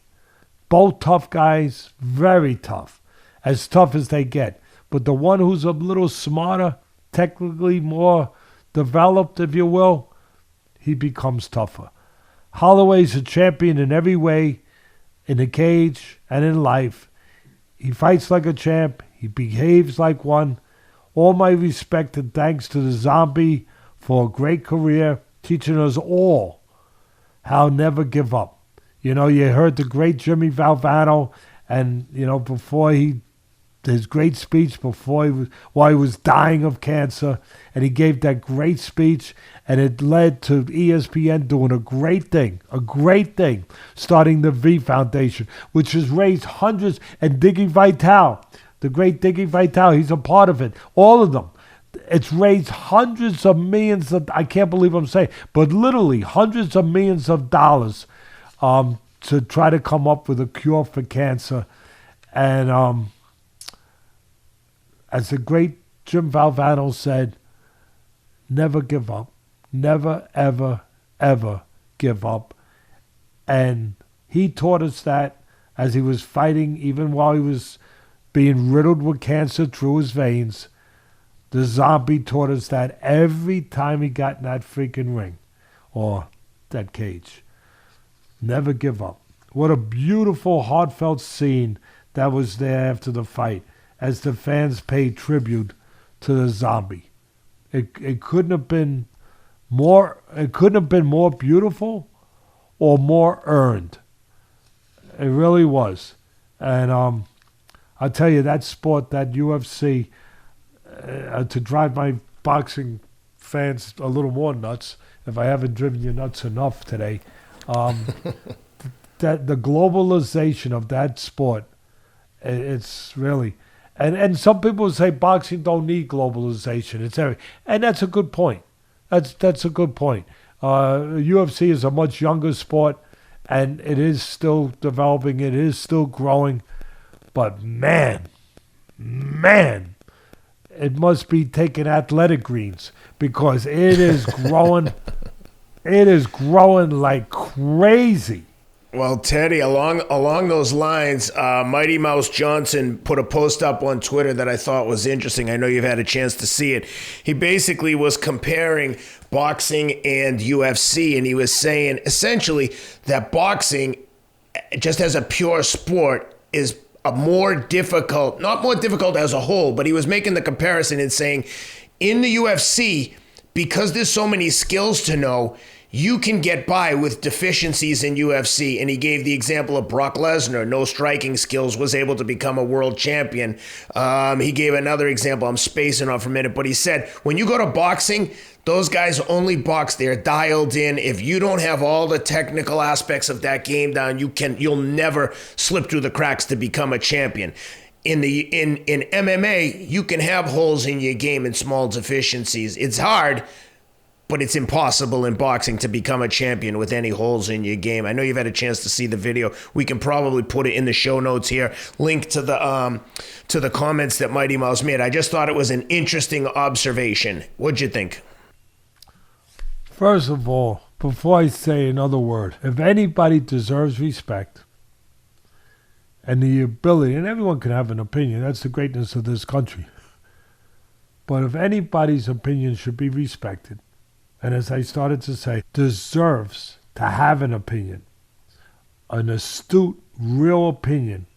Both tough guys, very tough, as tough as they get. But the one who's a little smarter, technically more developed, if you will, he becomes tougher. Holloway's a champion in every way, in the cage and in life. He fights like a champ. He behaves like one. All my respect and thanks to the Zombie for a great career, teaching us all how never give up. You heard the great Jimmy Valvano, and, before his great speech while he was dying of cancer, and he gave that great speech, and it led to ESPN doing a great thing, starting the V Foundation, which has raised hundreds, and Diggy Vitale, the great Diggy Vitale, he's a part of it, all of them. It's raised hundreds of millions of, I can't believe I'm saying, but literally hundreds of millions of dollars to try to come up with a cure for cancer. And as the great Jim Valvano said, never give up. Never, ever, ever give up. And he taught us that as he was fighting, even while he was being riddled with cancer through his veins. The Zombie taught us that every time he got in that freaking ring or that cage. Never give up. What a beautiful, heartfelt scene that was there after the fight as the fans paid tribute to the Zombie. It couldn't have been more beautiful or more earned. It really was. And I'll tell you, that sport, that UFC, to drive my boxing fans a little more nuts, if I haven't driven you nuts enough today, that the globalization of that sport, it's really, and some people say boxing don't need globalization. It's every, and that's a good point. That's a good point. UFC is a much younger sport, and it is still developing. It is still growing, but man, it must be taking athletic greens because it is growing. It is growing like crazy. Well, Teddy, along those lines, Mighty Mouse Johnson put a post up on Twitter that I thought was interesting. I know you've had a chance to see it. He basically was comparing boxing and UFC, and he was saying essentially that boxing, just as a pure sport, is a more difficult, not more difficult as a whole, but he was making the comparison and saying, in the UFC, because there's so many skills to know, you can get by with deficiencies in UFC. And he gave the example of Brock Lesnar, no striking skills, was able to become a world champion. He gave another example, I'm spacing on for a minute, but he said, when you go to boxing, those guys only box, they're dialed in. If you don't have all the technical aspects of that game down, you'll never slip through the cracks to become a champion. In MMA, you can have holes in your game and small deficiencies. It's hard, but it's impossible in boxing to become a champion with any holes in your game. I know you've had a chance to see the video. We can probably put it in the show notes here. Link to the comments that Mighty Mouse made. I just thought it was an interesting observation. What'd you think? First of all, before I say another word, if anybody deserves respect and the ability, and everyone can have an opinion, that's the greatness of this country. But if anybody's opinion should be respected, and as I started to say, deserves to have an opinion, an astute, real opinion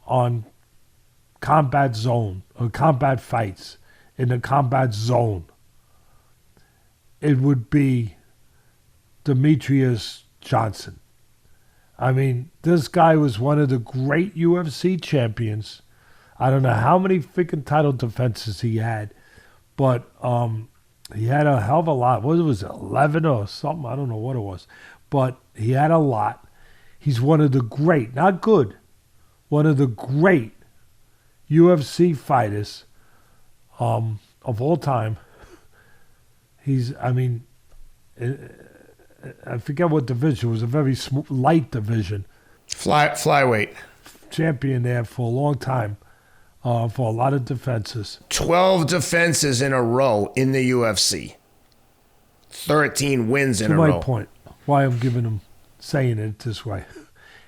on combat zone or combat fights in the combat zone, it would be Demetrious Johnson. I mean, this guy was one of the great UFC champions. I don't know how many freaking title defenses he had, but he had a hell of a lot. What was it, 11 or something? I don't know what it was. But he had a lot. He's one of the great, not good, one of the great UFC fighters of all time. I forget what division. It was a very light division. Flyweight. Champion there for a long time. For a lot of defenses. 12 defenses in a row in the UFC. 13 wins in a row. To my point, why I'm saying it this way.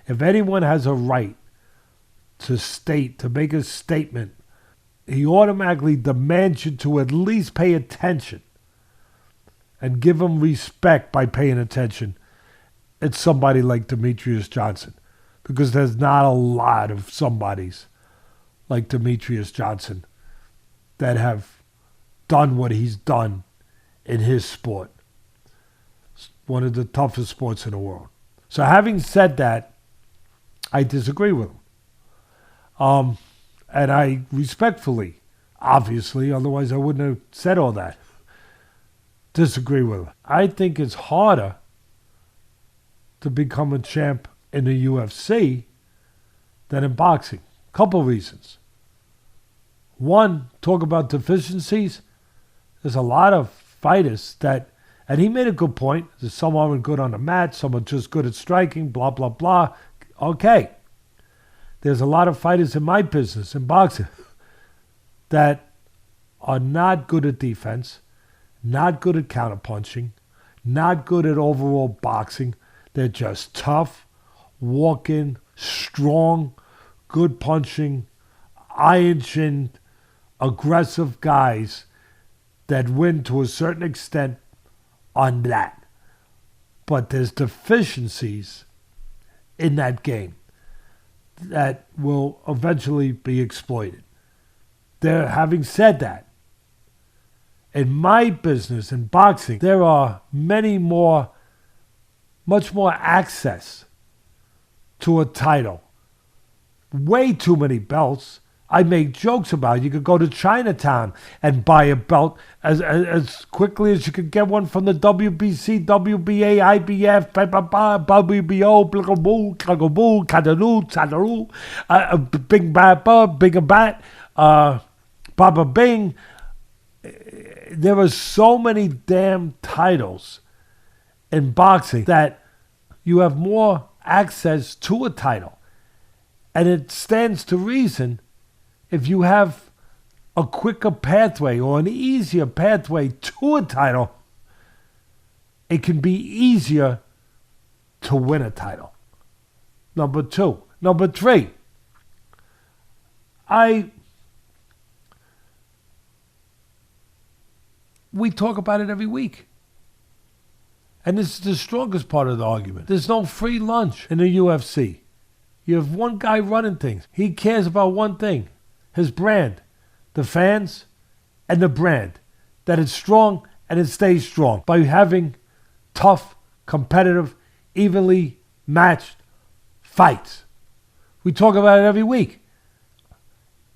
If anyone has a right to make a statement, he automatically demands you to at least pay attention and give him respect by paying attention. It's somebody like Demetrious Johnson, because there's not a lot of somebodies like Demetrious Johnson that have done what he's done in his sport. It's one of the toughest sports in the world. So having said that, I disagree with him. And I respectfully, obviously, otherwise I wouldn't have said all that, disagree with him. I think it's harder to become a champ in the UFC than in boxing. Couple reasons. One, talk about deficiencies. There's a lot of fighters that, and he made a good point, there's some aren't good on the mat, some are just good at striking, blah, blah, blah. Okay. There's a lot of fighters in my business, in boxing, that are not good at defense, not good at counterpunching, not good at overall boxing. They're just tough, walking, strong, good punching, iron-chinned, aggressive guys that win to a certain extent on that. But there's deficiencies in that game that will eventually be exploited. Having said that, in my business, in boxing, there are much more access to a title. Way too many belts. I make jokes about it. You could go to Chinatown and buy a belt as quickly as you could get one from the WBC, WBA, IBF, WBO, Bing Bat, Big Bat, Baba Bing. There are so many damn titles in boxing that you have more access to a title. And it stands to reason, if you have a quicker pathway or an easier pathway to a title, it can be easier to win a title. Number two. Number three, we talk about it every week. And this is the strongest part of the argument. There's no free lunch in the UFC. You have one guy running things. He cares about one thing, his brand, the fans, and the brand. That it's strong and it stays strong by having tough, competitive, evenly matched fights. We talk about it every week.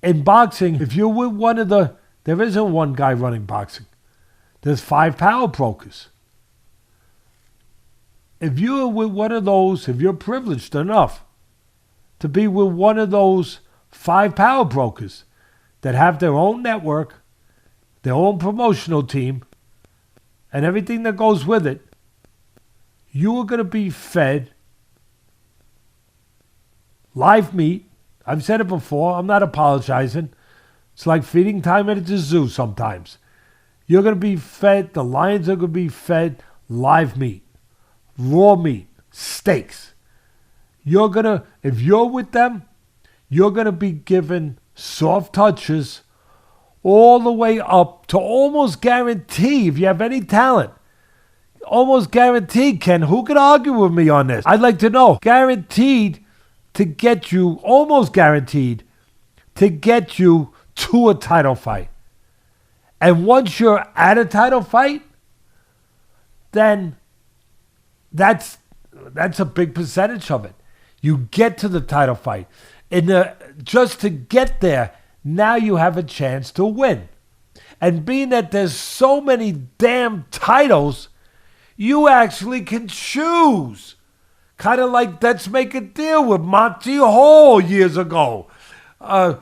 In boxing, if you're with one of the... There isn't one guy running boxing. There's 5 power brokers. If you're with one of those, if you're privileged enough to be with one of those 5 power brokers that have their own network, their own promotional team, and everything that goes with it, you are going to be fed live meat. I've said it before. I'm not apologizing. It's like feeding time at the zoo sometimes. You're going to be fed, the lions are going to be fed live meat, raw meat, steaks. You're going to, if you're with them, you're going to be given soft touches all the way up to almost guarantee, if you have any talent, almost guaranteed, Ken, who could argue with me on this? I'd like to know. Guaranteed to get you, almost guaranteed to get you to a title fight. And once you're at a title fight, then that's a big percentage of it. You get to the title fight. Just to get there, now you have a chance to win. And being that there's so many damn titles, you actually can choose. Kind of like Let's Make a Deal with Monty Hall years ago. I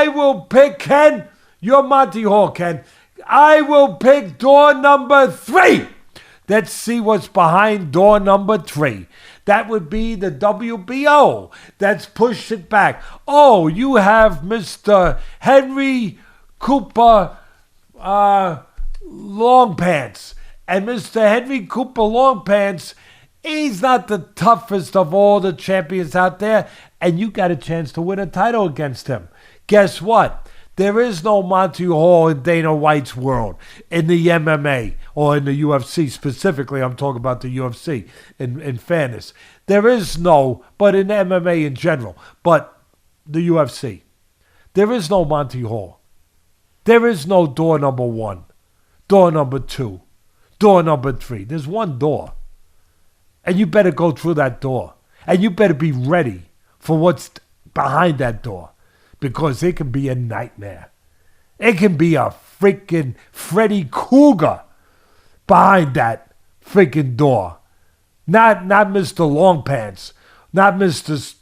will pick, Ken. You're Monty Hall, Ken. I will pick door number 3. Let's see what's behind door number 3. That would be the WBO. Let's push it back. Oh, you have Mr. Henry Cooper Longpants. And Mr. Henry Cooper Longpants, he's not the toughest of all the champions out there. And you got a chance to win a title against him. Guess what? There is no Monty Hall in Dana White's world, in the MMA, or in the UFC specifically. I'm talking about the UFC, in fairness. There is no, but in MMA in general, but the UFC. There is no Monty Hall. There is no door number 1, door number 2, door number 3. There's one door. And you better go through that door. And you better be ready for what's behind that door. Because it can be a nightmare. It can be a freaking Freddy Krueger behind that freaking door. Not Mr. Longpants. Not Mr.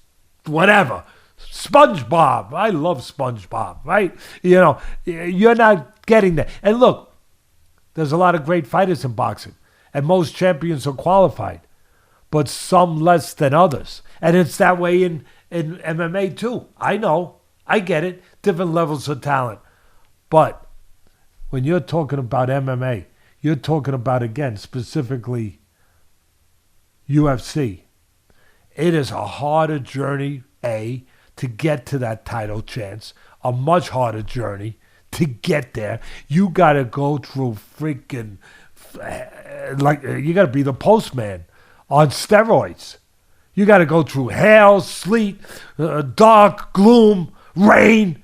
Whatever. SpongeBob. I love SpongeBob, right? You know, you're not getting that. And look, there's a lot of great fighters in boxing. And most champions are qualified. But some less than others. And it's that way in MMA too. I know. I get it. Different levels of talent. But when you're talking about MMA, you're talking about, again, specifically UFC. It is a harder journey, to get to that title chance. A much harder journey to get there. You got to go through freaking, you got to be the postman on steroids. You got to go through hail, sleet, dark, gloom, rain,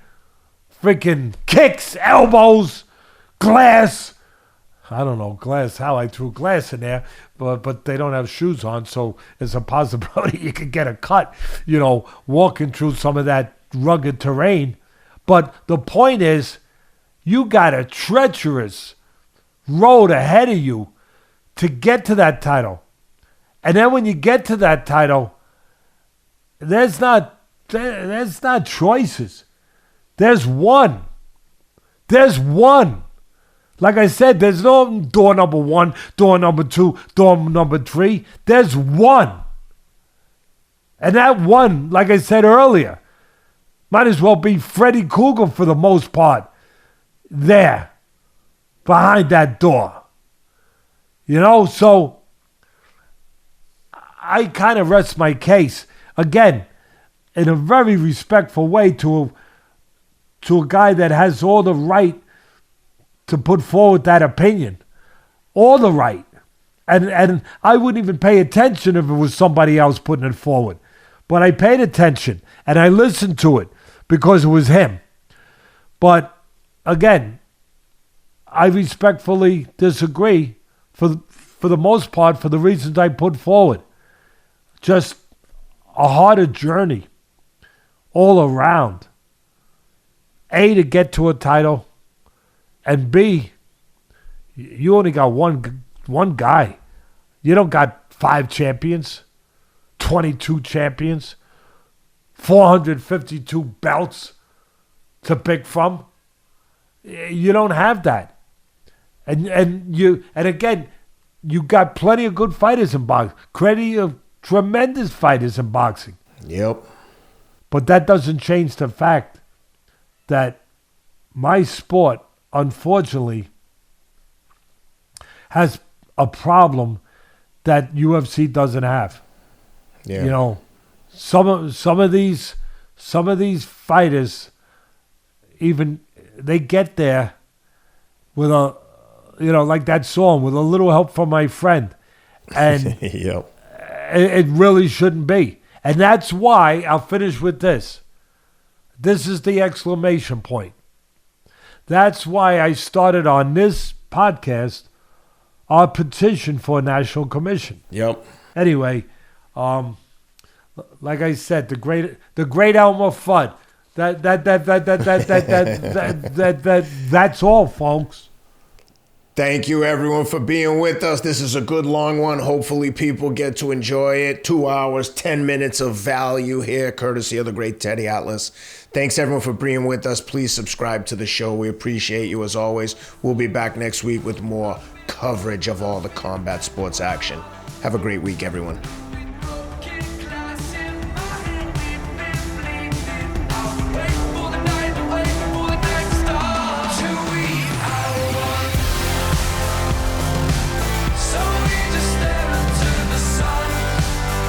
freaking kicks, elbows, glass. I don't know, glass, how I threw glass in there, but they don't have shoes on, so it's a possibility you could get a cut, walking through some of that rugged terrain. But the point is, you got a treacherous road ahead of you to get to that title. And then when you get to that title, there's not choices. There's one. There's one. Like I said, there's no door number 1, door number 2, door number 3. There's one. And that one, like I said earlier, might as well be Freddy Krueger for the most part. There. Behind that door. So I kind of rest my case. Again, in a very respectful way to a guy that has all the right to put forward that opinion. All the right. And I wouldn't even pay attention if it was somebody else putting it forward. But I paid attention and I listened to it because it was him. But again, I respectfully disagree for the most part for the reasons I put forward. Just a harder journey all around. A, to get to a title, and B, you only got one guy. You don't got 5 champions, 22 champions, 452 belts to pick from. You don't have that. And again, you got plenty of good fighters in boxing. Plenty of tremendous fighters in boxing. Yep. But that doesn't change the fact that my sport, unfortunately, has a problem that UFC doesn't have. Yeah. You know, some of these fighters, even they get there with a, like that song, with a little help from my friend, and yep. It really shouldn't be. And that's why I'll finish with this. This is the exclamation point. That's why I started on this podcast our petition for a national commission. Yep. Anyway, like I said, the great Elmer Fudd. That's all, folks. Thank you, everyone, for being with us. This is a good long one. Hopefully, people get to enjoy it. 2 hours, 10 minutes of value here, courtesy of the great Teddy Atlas. Thanks, everyone, for being with us. Please subscribe to the show. We appreciate you, as always. We'll be back next week with more coverage of all the combat sports action. Have a great week, everyone.